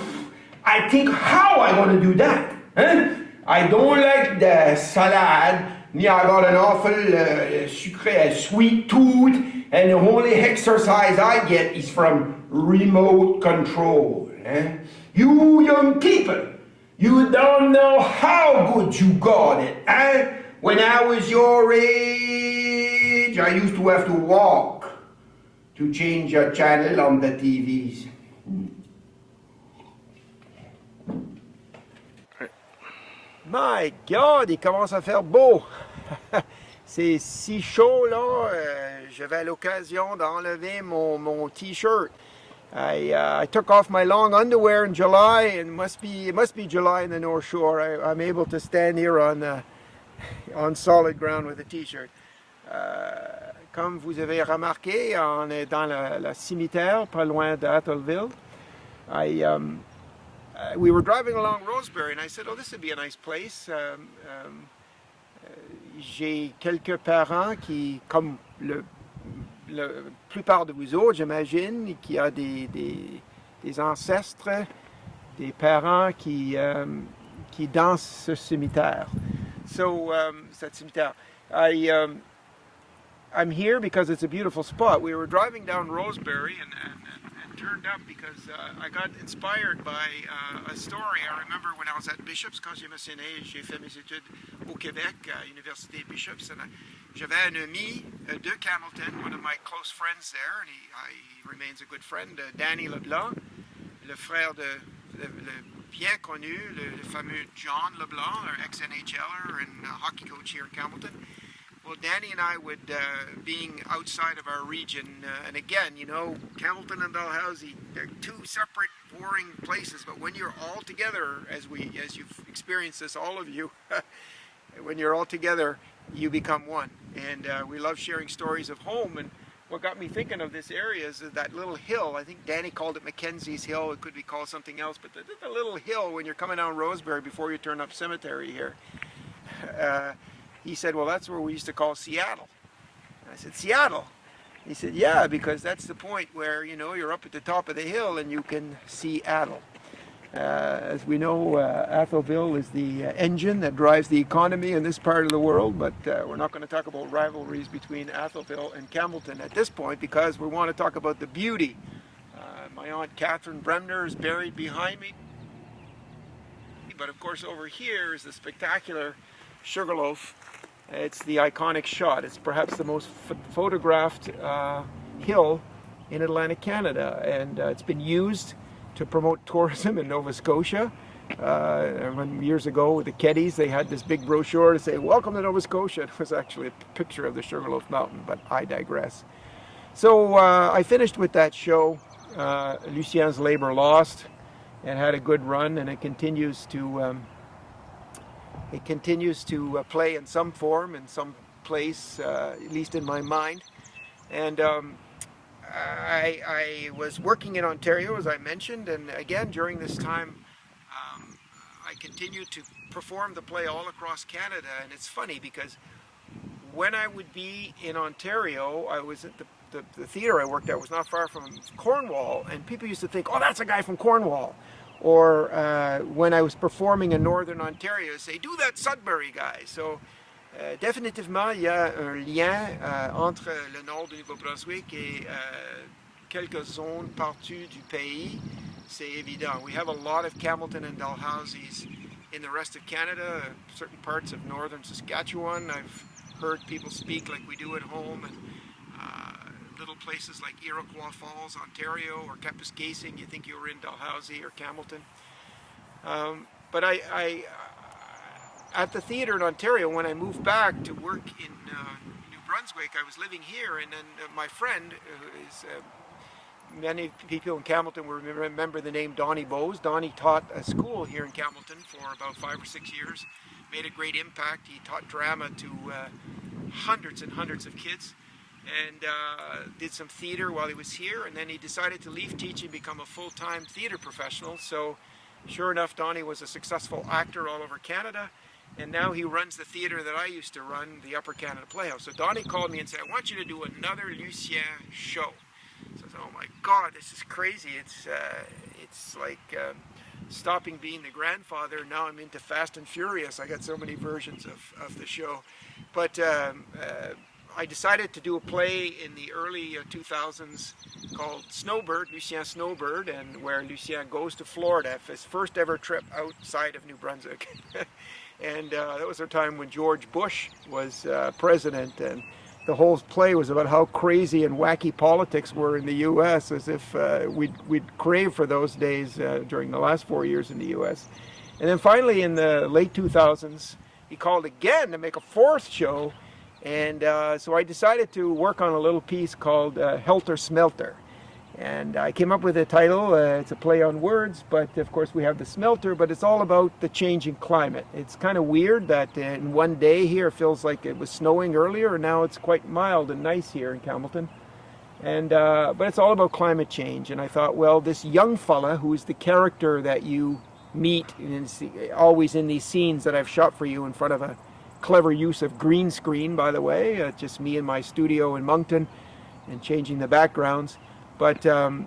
I think how I gonna do that, hein? I don't like the salad, me I got an awful sucré, sweet tooth, and the only exercise I get is from remote control. Eh? You young people, you don't know how good you got it. Eh? When I was your age, I used to have to walk to change a channel on the TVs. My God, il commence à faire beau. C'est si chaud là, j'avais l'occasion d'enlever mon t-shirt. I took off my long underwear in July, and it must be July in the North Shore. I'm able to stand here on solid ground with a t-shirt. Comme vous avez remarqué, on est dans le cimetière, pas loin d'Atholville. We were driving along Roseberry, and I said, oh, this would be a nice place. J'ai quelques parents qui, comme la plupart de vous autres, j'imagine, qui a des ancêtres, des parents qui dansent ce cimetière. So, cet cimetière. I'm here because it's a beautiful spot. We were driving down Roseberry and turned up because I got inspired by a story. I remember when I was at Bishop's, quand j'ai mentionné, j'ai fait mes études au Québec, à l'Université Bishop's, and j'avais un ami de Campbellton, one of my close friends there, and he remains a good friend, Danny Leblanc, le frère de le bien connu, le fameux John Leblanc, our ex-NHLer and hockey coach here in Campbellton. Well, Danny and I would, being outside of our region, and again, you know, Campbellton and Dalhousie, they're two separate, boring places, but when you're all together, as you've experienced this, all of you, when you're all together, you become one. And we love sharing stories of home. And what got me thinking of this area is that little hill. I think Danny called it Mackenzie's Hill. It could be called something else, but the little hill when you're coming down Roseberry before you turn up Cemetery here. He said, well, that's where we used to call Seattle. And I said, Seattle? He said, yeah, because that's the point where, you know, you're up at the top of the hill and you can see Atholl. As we know, Atholville is the engine that drives the economy in this part of the world, but we're not going to talk about rivalries between Atholville and Campbellton at this point because we want to talk about the beauty. My Aunt Catherine Bremner is buried behind me, but of course over here is the spectacular Sugarloaf. It's the iconic shot. It's perhaps the most photographed hill in Atlantic Canada, and it's been used to promote tourism in Nova Scotia. Years ago with the Keddies, they had this big brochure to say, welcome to Nova Scotia. It was actually a picture of the Sugarloaf Mountain, but I digress. So I finished with that show, Lucien's Labor Lost, and had a good run, and it continues to play in some form, in some place, at least in my mind. And I was working in Ontario, as I mentioned, and again during this time I continued to perform the play all across Canada. And it's funny because when I would be in Ontario, I was at the theatre I worked at was not far from Cornwall, and people used to think, oh, that's a guy from Cornwall. Or when I was performing in Northern Ontario, say, do that Sudbury guy. So définitivement, il y a un lien entre le nord du Nouveau-Brunswick et quelques zones partout du pays. C'est évident. We have a lot of Campbellton and Dalhousies in the rest of Canada, certain parts of northern Saskatchewan. I've heard people speak like we do at home, and little places like Iroquois Falls, Ontario, or Kapuskasing, you think you were in Dalhousie or Campbellton. But I at the theatre in Ontario, when I moved back to work in New Brunswick, I was living here, and then my friend, who is many people in Campbellton will remember the name Donnie Bowes. Donnie taught a school here in Campbellton for about 5 or 6 years, made a great impact. He taught drama to hundreds and hundreds of kids, and did some theater while he was here, and then he decided to leave teaching, become a full-time theater professional. So sure enough, Donnie was a successful actor all over Canada, and now he runs the theater that I used to run, the Upper Canada Playhouse. So Donnie called me and said, I want you to do another Lucien show. So I said, oh my God, this is crazy. It's like stopping being the grandfather. Now I'm into Fast and Furious. I got so many versions of the show. But I decided to do a play in the early 2000s called Snowbird, Lucien Snowbird, and where Lucien goes to Florida for his first ever trip outside of New Brunswick. And that was a time when George Bush was president, and the whole play was about how crazy and wacky politics were in the U.S., as if we'd crave for those days during the last 4 years in the U.S. And then finally in the late 2000s, he called again to make a fourth show. And so I decided to work on a little piece called Helter Smelter. And I came up with a title. It's a play on words, but of course we have the smelter, but it's all about the changing climate. It's kind of weird that in one day here it feels like it was snowing earlier, and now it's quite mild and nice here in Campbellton. And but it's all about climate change. And I thought, well, this young fella who is the character that you meet always in these scenes that I've shot for you in front of a clever use of green screen, by the way, just me in my studio in Moncton and changing the backgrounds. But the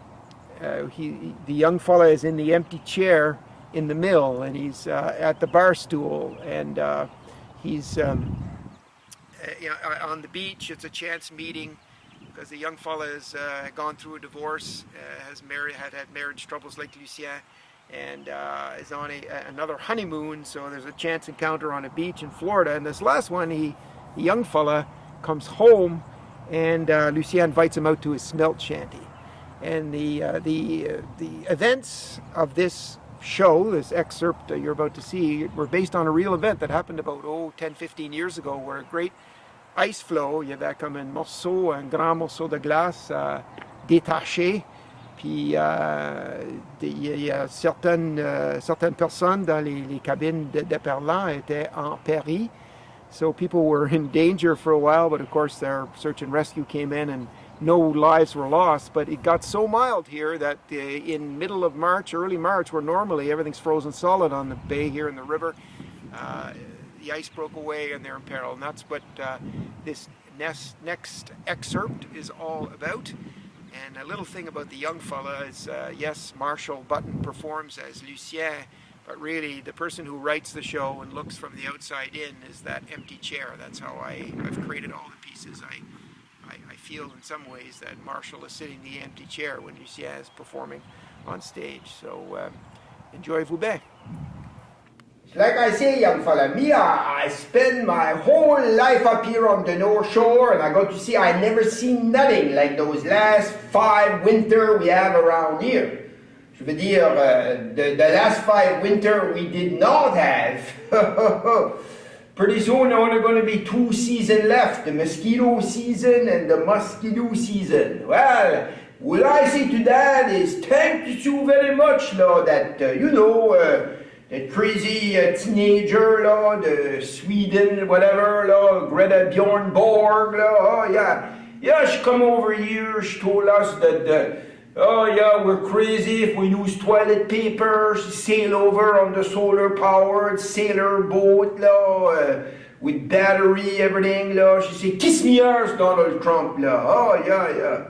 young fella is in the empty chair in the mill, and he's at the bar stool, and he's on the beach. It's a chance meeting because the young fella has gone through a divorce, had marriage troubles like Lucien, and is on another honeymoon, so there's a chance encounter on a beach in Florida. And this last one, the young fella comes home, and Lucien invites him out to his smelt shanty. And the events of this show, this excerpt you're about to see, were based on a real event that happened about 10, 15 years ago, where a great ice flow, il y avait comme un grand morceau de glace détaché, puis il y a certaines personnes dans les cabines de déferlant étaient en péril. So people were in danger for a while, but of course their search and rescue came in and no lives were lost. But it got so mild here that in middle of March, early March, where normally everything's frozen solid on the bay here in the river, the ice broke away and they're in peril. And that's what this next excerpt is all about. And a little thing about the young fella is, yes, Marshall Button performs as Lucien, but really the person who writes the show and looks from the outside in is that empty chair. That's how I've created all the pieces. I feel in some ways that Marshall is sitting in the empty chair when Lucien is performing on stage. So enjoy-vous bien. Like I say, young fella, me, I spend my whole life up here on the North Shore, and I got to see, I never seen nothing like those last 5 winter we have around here. Je veux dire, the last 5 winter we did not have. Pretty soon there only going to be 2 seasons left, the mosquito season and the mosquito season. Well, what I say to that is thank you very much, Lord, that, that crazy teenager, the Sweden, whatever, Greta Bjornborg, oh yeah. Yeah, she come over here, she told us that, we're crazy if we use toilet paper. She sail over on the solar-powered sailor boat, with battery, everything, She say, kiss me yours, Donald Trump, Oh, yeah.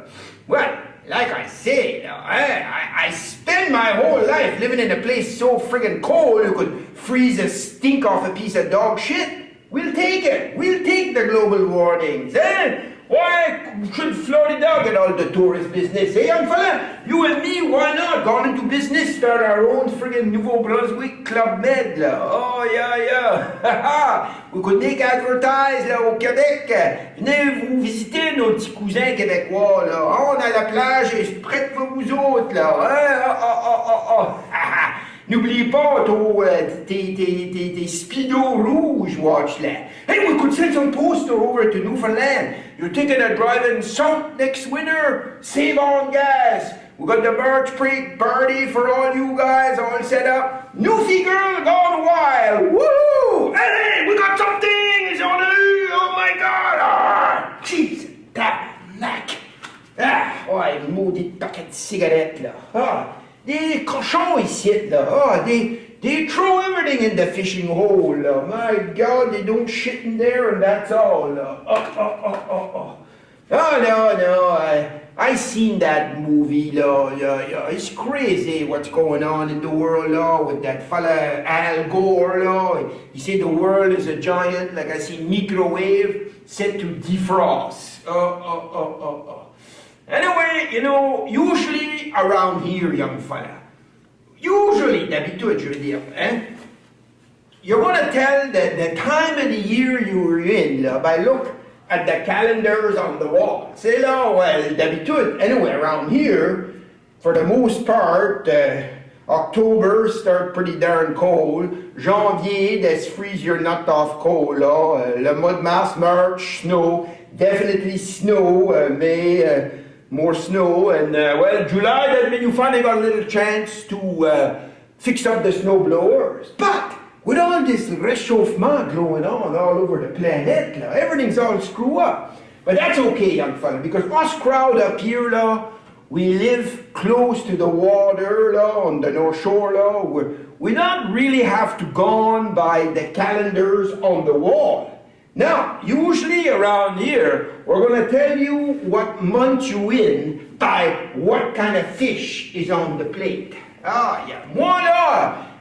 Well, like I say, I spend my whole life living in a place so friggin' cold you could freeze a stink off a piece of dog shit. We'll take it. We'll take the global warnings, Why should Florida get all the tourist business? Hey, young fella, you and me, why not? Gone into business, start our own friggin' Nouveau Brunswick Club Med, Oh, yeah. We could make advertise, au Québec. Venez vous visiter nos petits cousins québécois, On a la plage est prête pour vous autres, N'oublie pas tes speedo rouges, watch that. Hey, we could send some poster over to Newfoundland. You're thinking of driving south next winter? Save on gas. We got the Birch Creek party for all you guys all set up. Newfie girl gone wild. Woo! Hey, we got some things on the... Oh my God! Jeez, that neck. Ouais, maudit paquet de cigarettes, Des cochons ici, they throw everything in the fishing hole, My God, they don't shit in there and that's all, Oh, no, I seen that movie, Yeah. It's crazy what's going on in the world, with that fella Al Gore, He said the world is a giant, like I see microwave set to defrost. Anyway, usually around here, young fella, d'habitude, je veux dire, you're going to tell the time of the year you were in, by look at the calendars on the wall. Say, well, d'habitude, anyway, around here, for the most part, October start pretty darn cold. Janvier, that's freeze your nut off cold, Le mois de mars, March, snow, definitely snow, May, more snow, and July, that means you finally got a little chance to fix up the snow blowers. But with all this réchauffement going on all over the planet, everything's all screwed up. But that's okay, young fella, because us crowd up here, we live close to the water, on the North Shore, we don't really have to go on by the calendars on the wall. Now, usually around here, we're going to tell you what month you're in by what kind of fish is on the plate. Moi,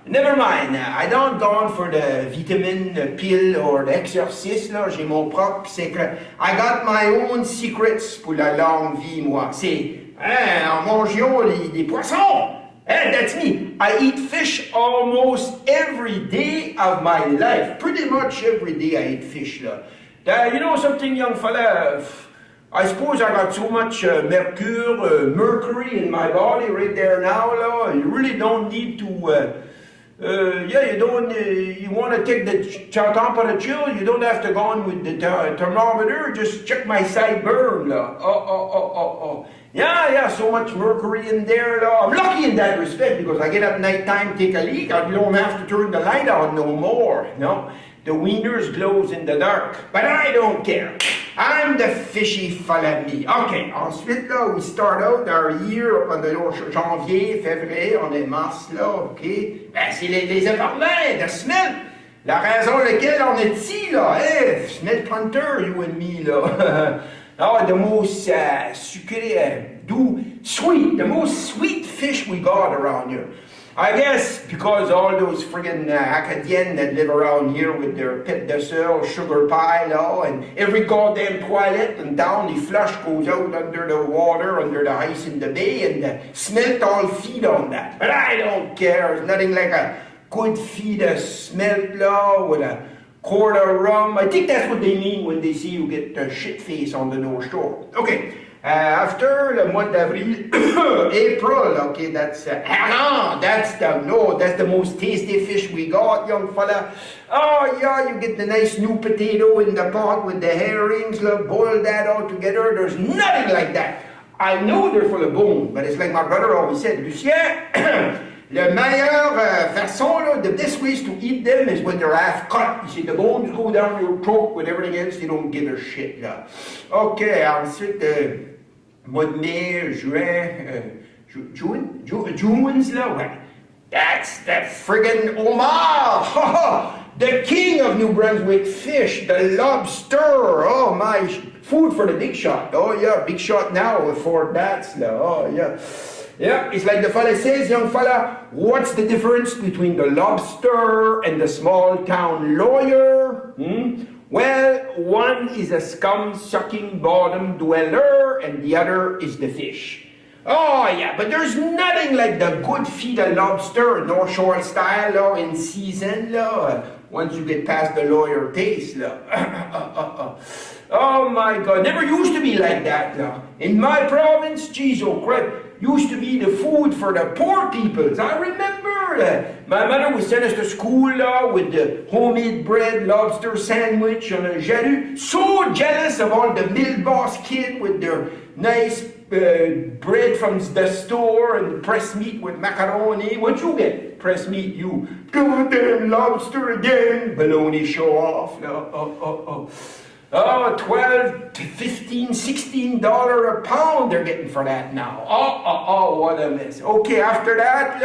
never mind. I don't go on for the vitamin pill or the exercice, J'ai mon propre secret. I got my own secrets pour la longue vie, moi. C'est, en mangeons des poissons. That's me. I eat fish almost every day of my life. Pretty much every day I eat fish. You know something, young fella? I suppose I got so much mercury in my body right there now, you really don't need to, you want to take the temperature, you don't have to go on with the thermometer, just check my sideburn, Yeah, so much mercury in there, I'm lucky in that respect, because I get up night time, take a leak, I don't have to turn the light on no more, The wieners glows in the dark, but I don't care. I'm the fishy fella me. OK, ensuite, là, we start out our year, on the janvier, février, on est mars, là, OK? Ben, c'est les épargnants, the smelt. La raison laquelle on est ici, là, smelt hunter, you and me, là. Oh, the most sucré, sweet, the most sweet fish we got around here. I guess because all those friggin' Acadians that live around here with their pit de soeur, sugar pie, and every goddamn toilet in town, the flush goes out under the water, under the ice in the bay, and the smelt all feed on that. But I don't care. There's nothing like a good feed of smelt, with a quart of rum. I think that's what they mean when they say you get the shit face on the North Shore. Okay. After le mois d'avril, April, okay, that's the most tasty fish we got, young fella. Oh yeah, you get the nice new potato in the pot with the herrings, boil that all together. There's nothing like that. I know they're full of bone, but it's like my brother always said, Lucien, le meilleure façon, the best ways to eat them is when they're half cut. You see, the bones go down your throat with everything else, you don't give a shit, là. Okay, ensuite, mois de mai, June's là, ouais. That's the friggin' homard! The king of New Brunswick fish, the lobster! Oh my, food for the big shot. Oh yeah, big shot now with 4 bats là. Oh yeah. Yeah, it's like the fella says, young fella, what's the difference between the lobster and the small town lawyer? Well, one is a scum-sucking bottom dweller, and the other is the fish. Oh yeah, but there's nothing like the good feed of lobster, North Shore style, in season, once you get past the lawyer taste, Oh my God, never used to be like that, In my province, geez, oh crap, used to be the food for the poor peoples. I remember my mother would send us to school with the homemade bread, lobster sandwich on a jalou. So jealous of all the mill boss kids with their nice bread from the store and pressed meat with macaroni. What'd you get? Pressed meat, you. Goddamn lobster again. Baloney show off. Oh, $12 to $15, $16 a pound they're getting for that now. Oh, what a mess. Okay, after that,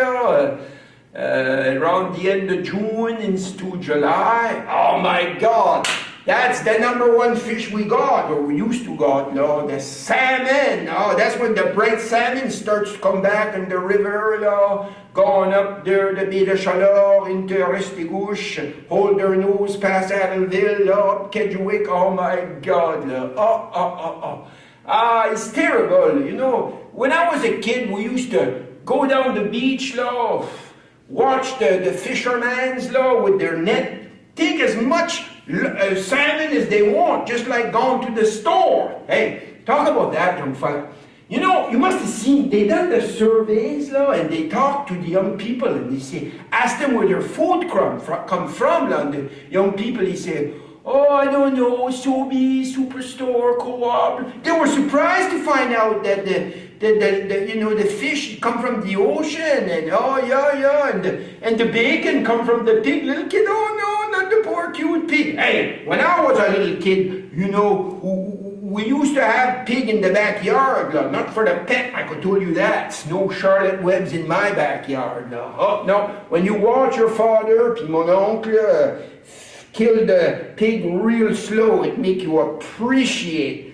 around the end of June into July, oh my God, that's the #1 fish we got, or we used to got, the salmon. Oh, that's when the bright salmon starts to come back in the river, going up there, the Baie de Chaleur, into Restigouche, hold their nose past Allenville, up Kedgewick, oh my God, it's terrible, When I was a kid, we used to go down the beach, watch the fishermen, with their net, take as much salmon as they want, just like going to the store. Hey, talk about that, young fella. You must have seen, they done the surveys, and they talk to the young people, and they say, ask them where their food come from, and the young people, they say, oh, I don't know, Sobe, Superstore, Co-op. They were surprised to find out that the fish come from the ocean, and and the bacon come from the pig. Little kid, oh no, not the poor cute pig. Hey, when I was a little kid, we used to have pig in the backyard, not for the pet, I could tell you that. No Charlotte Webbs in my backyard, no. Oh, no, when you watch your father, puis mon oncle, kill the pig real slow, it make you appreciate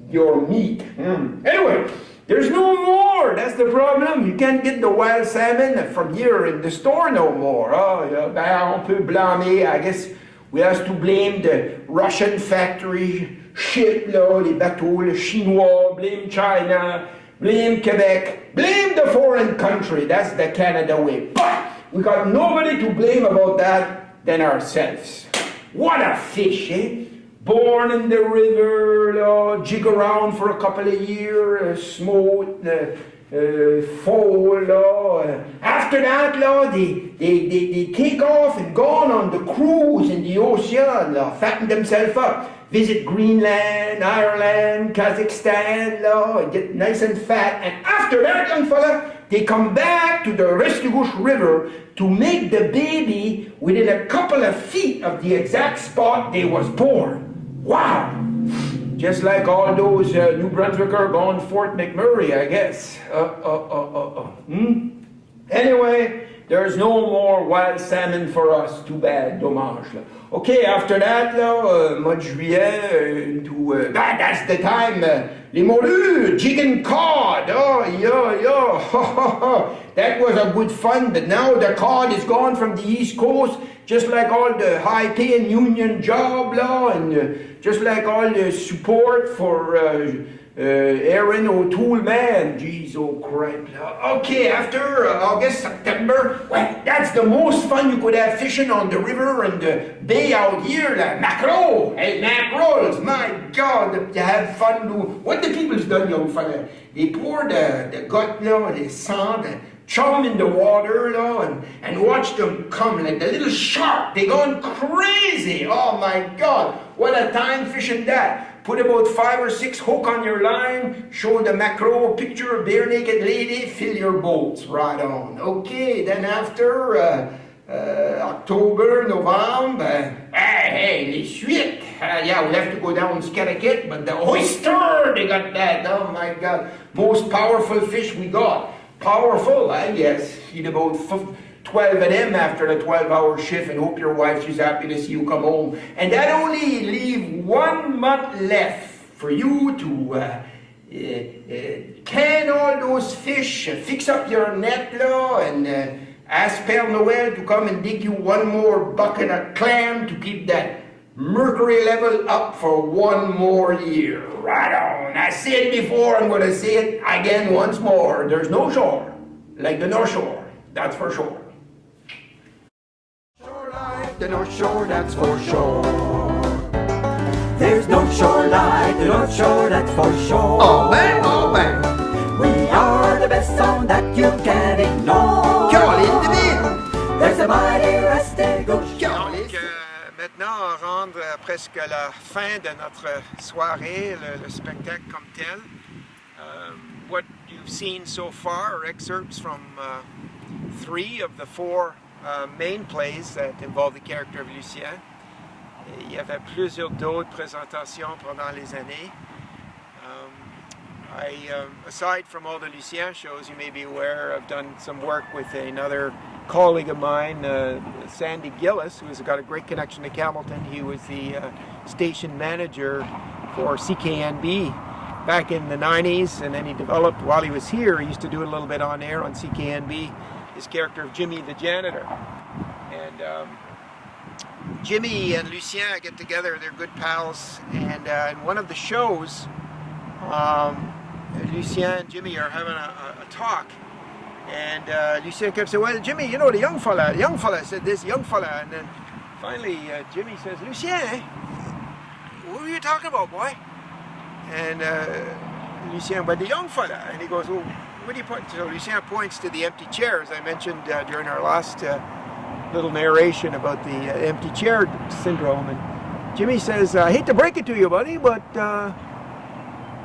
your meat. Anyway, there's no more, that's the problem. You can't get the wild salmon from here in the store no more. Oh, yeah, on peut blâmer, I guess we have to blame the Russian factory ship, les bateaux, les Chinois, blame China, blame Quebec, blame the foreign country. That's the Canada way. But we got nobody to blame about that than ourselves. What a fish, eh? born in the river, là, jig around for a couple of years, smote, foal, là. After that, là, they take off and gone on the cruise in the ocean, là, fatten themselves up, visit Greenland, Ireland, Kazakhstan, là, get nice and fat, and after that, young fella, they come back to the Restigouche River to make the baby within a couple of feet of the exact spot they was born. Wow! Just like all those New Brunswicker going Fort McMurray, I guess. Anyway, there's no more wild salmon for us. Too bad, dommage. Là. Okay, after that, là, mois de juillet, that's the time, les morues, jig and cod, oh, yeah. That was a good fun, but now the cod is gone from the East Coast, just like all the high-paying union job, là, and just like all the support for Aaron O'Toole, man, jeez, oh crap. Okay, after August, September, well, that's the most fun you could have fishing on the river and the bay out here, like mackerel, hey, mackerels, my God, you have fun. What the people's done, young fella, they pour the gut, now, the sand, the chum in the water, and watch them come like the little shark. They gone crazy. Oh my God, what a time fishing that. Put about 5 or 6 hook on your line, show the macro, picture a bare naked lady, fill your boats, right on. Okay, then after October, November, hey, les huîtres. Yeah, we'll have to go down Scarricket, but the oyster, they got that. Oh my God, most powerful fish we got. Powerful, I guess. Eat about 12 of them after the 12-hour shift and hope your wife, she's happy to see you come home. And that only leave 1 month left for you to can all those fish, fix up your net, and ask Père Noël to come and dig you 1 more bucket of clam to keep that mercury level up for 1 more year. Right on. I said it before, I'm going to say it again once more. There's no shore like the North Shore, that's for sure. The North Shore, that's for sure. There's no shore like the North Shore, that's for sure. Oh man. We are the best song that you can ignore. Caroline de There's a mighty Restigouche. Donc, maintenant, on rentre presque à la fin de notre soirée, le spectacle comme tel. What you've seen so far are excerpts from 3 of the 4 main plays that involve the character of Lucien. Et il y avait plusieurs d'autres présentations pendant les années. Aside from all the Lucien shows, you may be aware, I've done some work with another colleague of mine, Sandy Gillis, who's got a great connection to Campbellton. He was the station manager for CKNB back in the 90s, and then he developed, while he was here, he used to do it a little bit on air on CKNB, his character of Jimmy the janitor. And Jimmy and Lucien get together, they're good pals, and in one of the shows, Lucien and Jimmy are having a talk, and Lucien kept saying, well, Jimmy, you know, the young fella said this, young fella, and then finally Jimmy says, Lucien, what were you talking about, boy? And Lucien, but the young fella, and he goes, well, what do you point to? So Lucien points to the empty chairs I mentioned during our last little narration about the empty chair syndrome, and Jimmy says, I hate to break it to you, buddy, but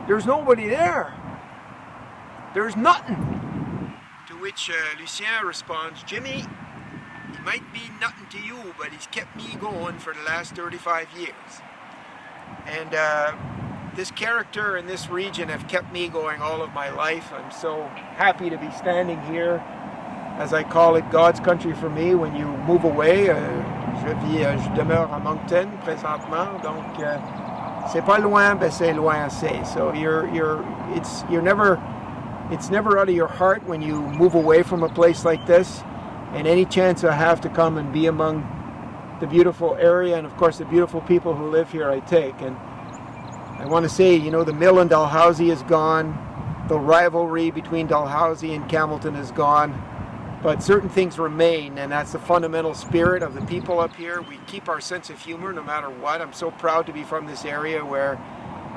there's nobody there. There's nothing. To which Lucien responds, Jimmy, he might be nothing to you, but he's kept me going for the last 35 years. And this character and this region have kept me going all of my life. I'm so happy to be standing here, as I call it, God's country for me. When you move away, je demeure à Moncton présentement, donc c'est pas loin, ben c'est loin assez. So it's never out of your heart when you move away from a place like this, and any chance I have to come and be among the beautiful area and of course the beautiful people who live here, I take. And I want to say, you know, the mill in Dalhousie is gone, the rivalry between Dalhousie and Campbellton is gone, but certain things remain, and that's the fundamental spirit of the people up here. We keep our sense of humor no matter what. I'm so proud to be from this area where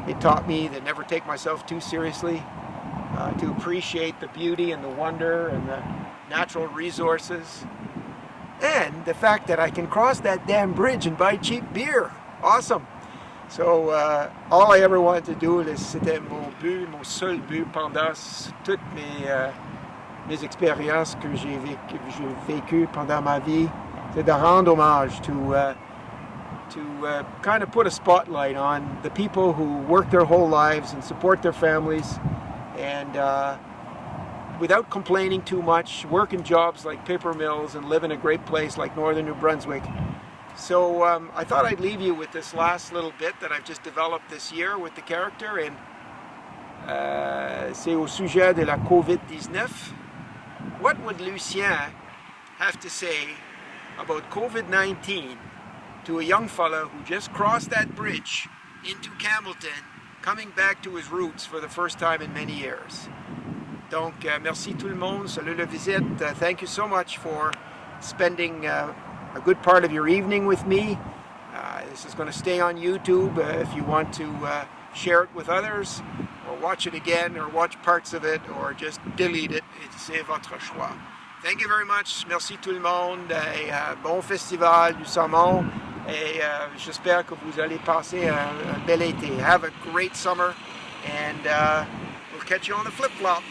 it taught me to never take myself too seriously, to appreciate the beauty and the wonder and the natural resources, and the fact that I can cross that damn bridge and buy cheap beer. Awesome. So all I ever wanted to do, c'était mon seul but pendant toutes mes expériences que j'ai vécues pendant ma vie, c'est de rendre hommage to kind of put a spotlight on the people who work their whole lives and support their families, and without complaining too much, work in jobs like paper mills and live in a great place like northern New Brunswick. So I thought I'd leave you with this last little bit that I've just developed this year with the character, and c'est au sujet de la COVID-19. What would Lucien have to say about COVID-19 to a young fella who just crossed that bridge into Campbellton, coming back to his roots for the first time in many years? Donc, merci tout le monde. Salut la visite. Thank you so much for spending a good part of your evening with me. This is going to stay on YouTube if you want to share it with others, or watch it again, or watch parts of it, or just delete it. C'est votre choix. Thank you very much. Merci tout le monde. Et bon festival du saumon. Et j'espère que vous allez passer un bel été. Have a great summer, and we'll catch you on the flip-flop.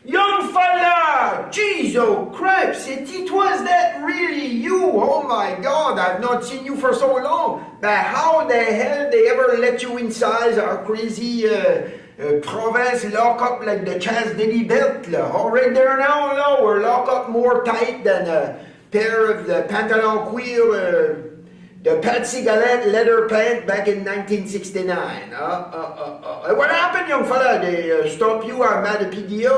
Young fella! Jeez, oh cripes! It was that really you? Oh my God, I've not seen you for so long. But how the hell they ever let you inside our crazy province lock up like the Chance Delibert? Oh, right there now, we're locked up more tight than a pair of the pantalon cuir, the Patsy Galette leather pant back in 1969. What happened, young fella? They stop you à Madapédia,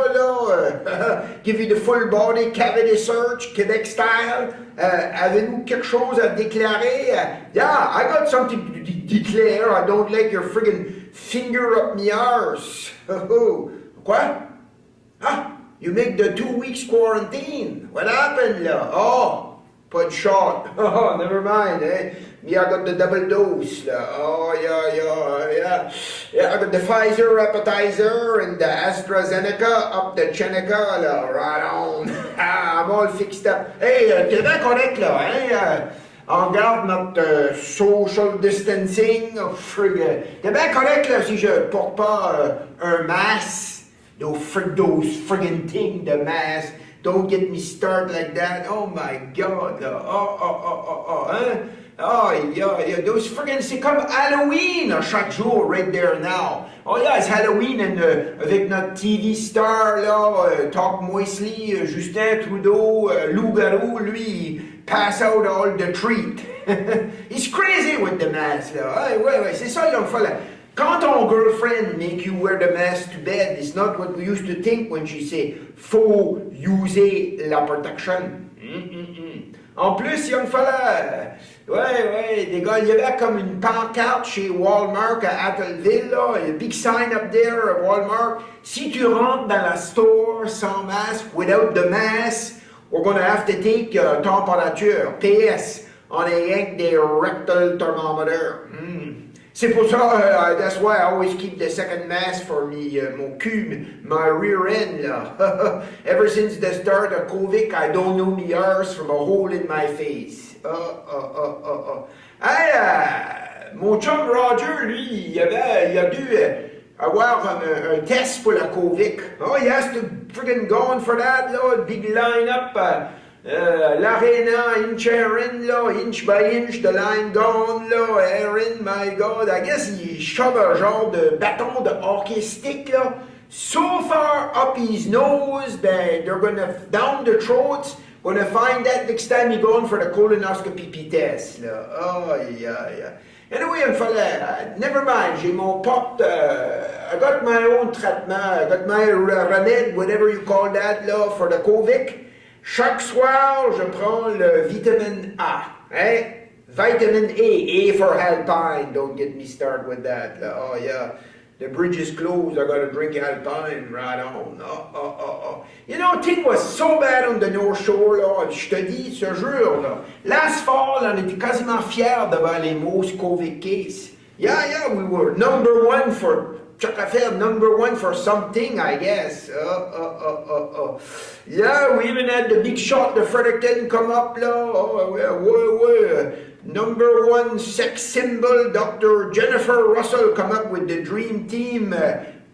give you the full body cavity search, Quebec style. Avez-vous quelque chose à déclarer? Yeah, I got something to declare. I don't like your friggin' finger up me arse. Quoi? Huh? You make the 2 weeks quarantine. What happened, là? Oh, pas de shot. Oh, never mind, eh? Me, I got the double dose, là. Oh, yeah. Yeah, I got the Pfizer appetizer and the AstraZeneca up the Cheneca, là. Right on. I'm all fixed up. Hey, t'es bien correct, là, hein? On garde notre social distancing. Oh, frig. T'es bien correct, là, si je porte pas un masque. Those friggin' things, the mask. Don't get me started like that. Oh my God. Hein? Oh, yeah. Those friggin', c'est comme Halloween chaque jour, right there now. Oh yeah, it's Halloween, and avec notre TV star, là, Talk Moistly, Justin Trudeau, Loup-garou, lui, pass out all the treat. He's crazy with the mask, là. Ouais, c'est ça, young fella. Quand ton girlfriend make you wear the mask to bed, it's not what we used to think when she say faut user la protection. En plus, young fella, ouais, des gars, il y avait comme une pancarte chez Walmart à Atholville, là, a big sign up there at Walmart. Si tu rentres dans la store sans masque, without the mask, we're gonna have to take your temperature. PS, on a yank des rectal thermometer. C'est pour ça, that's why I always keep the second mask for me, mon cul, my rear end, là. Ever since the start of COVID, I don't know me arse from a hole in my face. Hey, mon chum Roger, lui, il a dû avoir un test pour la COVID. Oh, he has to friggin' go on for that, là, big line-up. L'arena, inch Erin, là, inch by inch, the line gone, là, Erin, my God. I guess il shove un genre de bâton de hockey stick, là, so far up his nose that they're gonna, down the throats, gonna find that next time he's going for the colonoscopy test, là. Oh, yeah. Anyway, young fella, never mind, j'ai mon pop, I got my own traitement, I got my remède, whatever you call that, là, for the COVID. Chaque soir, je prends le vitamine A, hein? Vitamin A for Alpine, don't get me started with that. Oh yeah, The bridge is closed, I gotta drink Alpine, right on. You know, thing was so bad on the North Shore, là, je te dis, je jure, là. Last fall, on était quasiment fiers devant les most COVID case. Yeah, we were number one for number one for something, I guess. Yeah, we even had the big shot, the Fredericton come up, là. Number one sex symbol, Dr. Jennifer Russell, come up with the dream team,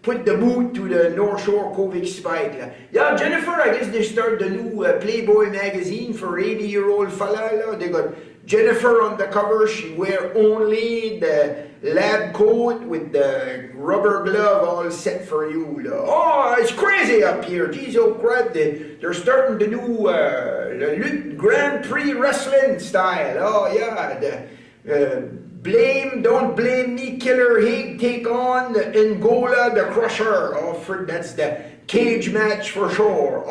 put the boot to the North Shore COVID spike. Là. Yeah, Jennifer, I guess they started the new Playboy magazine for 80-year-old fella. Là. They got Jennifer on the cover. She wear only the lab coat with the rubber glove all set for you. Là. Oh, it's crazy up here. Jeez, oh crap, they're starting to do the Grand Prix wrestling style. Oh, yeah, don't blame me, Killer Hig take on Angola the Crusher. Oh, that's the cage match for sure.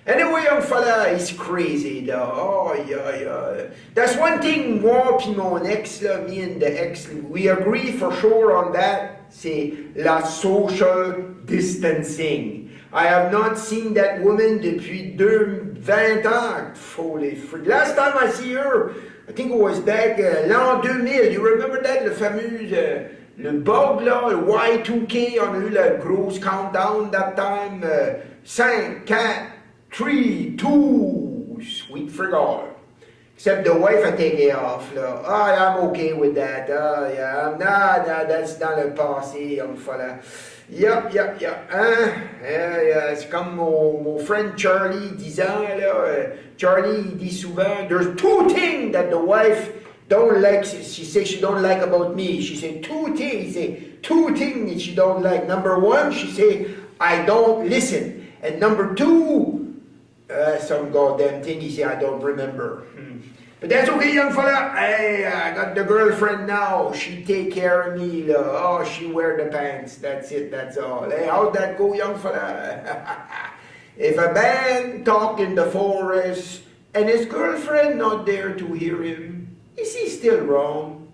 Anyway, young fella, he's crazy though. Oh, yeah. That's one thing, moi pis mon ex, là, me and the ex, we agree for sure on that. C'est la social distancing. I have not seen that woman depuis 20 ans. Holy freak. Last time I see her, I think it was back l'an 2000. You remember that? Le fameux, le bug là, le Y2K, on a eu la grosse countdown that time. 5, 4, 3, 2, sweet frig all. Except the wife I take it off. Là. I'm okay with that. Yeah, nah, that's not a passé, young fella. Yeah. C'est comme mon friend Charlie disait, là. Charlie, il dit souvent, there's two things that the wife don't like. She says she don't like about me. She said two things. Two things that she don't like. Number one, she say, I don't listen. And number two, some goddamn thing he say I don't remember. But that's okay, young fella. Hey, I got the girlfriend now. She take care of me. Oh, she wear the pants. That's it. That's all. Hey, how'd that go, young fella? If a man talk in the forest and his girlfriend not there to hear him, is he still wrong?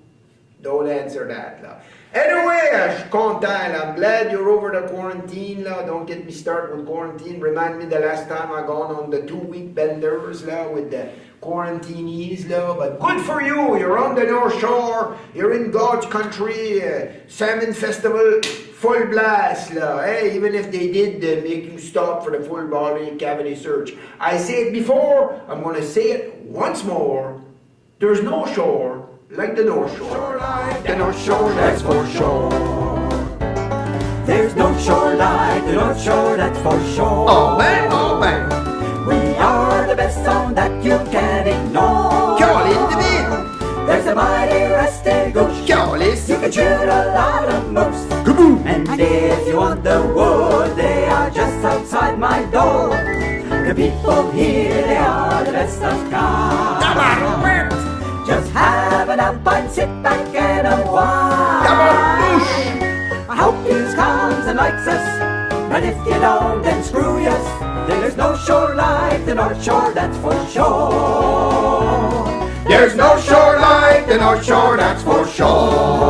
Don't answer that. Là. Anyway, je suis content. Là. I'm glad you're over the quarantine. Là. Don't get me started with quarantine. Remind me the last time I gone on the 2-week benders là, with the quarantinees. Là. But good for you. You're on the North Shore. You're in God's country. Salmon Festival, full blast. Là. Hey, even if they did make you stop for the full body cavity search. I said it before. I'm going to say it once more. There's no shore like the North Shore. The North Shore, that's for sure. There's no shore like the North Shore, that's for sure. Oh man. We are the best song that you can't ignore. There's a mighty rusty goose. You can shoot a lot of moose. Kaboom! And if you want the wood, they are just outside my door. The people here, they are the best of kind. Just have an alpine, sit back and unwind. I hope you comes and likes us, but if you don't, then screw yes. There's no shore like the North Shore, that's for sure. There's no shore like the North Shore, that's for sure.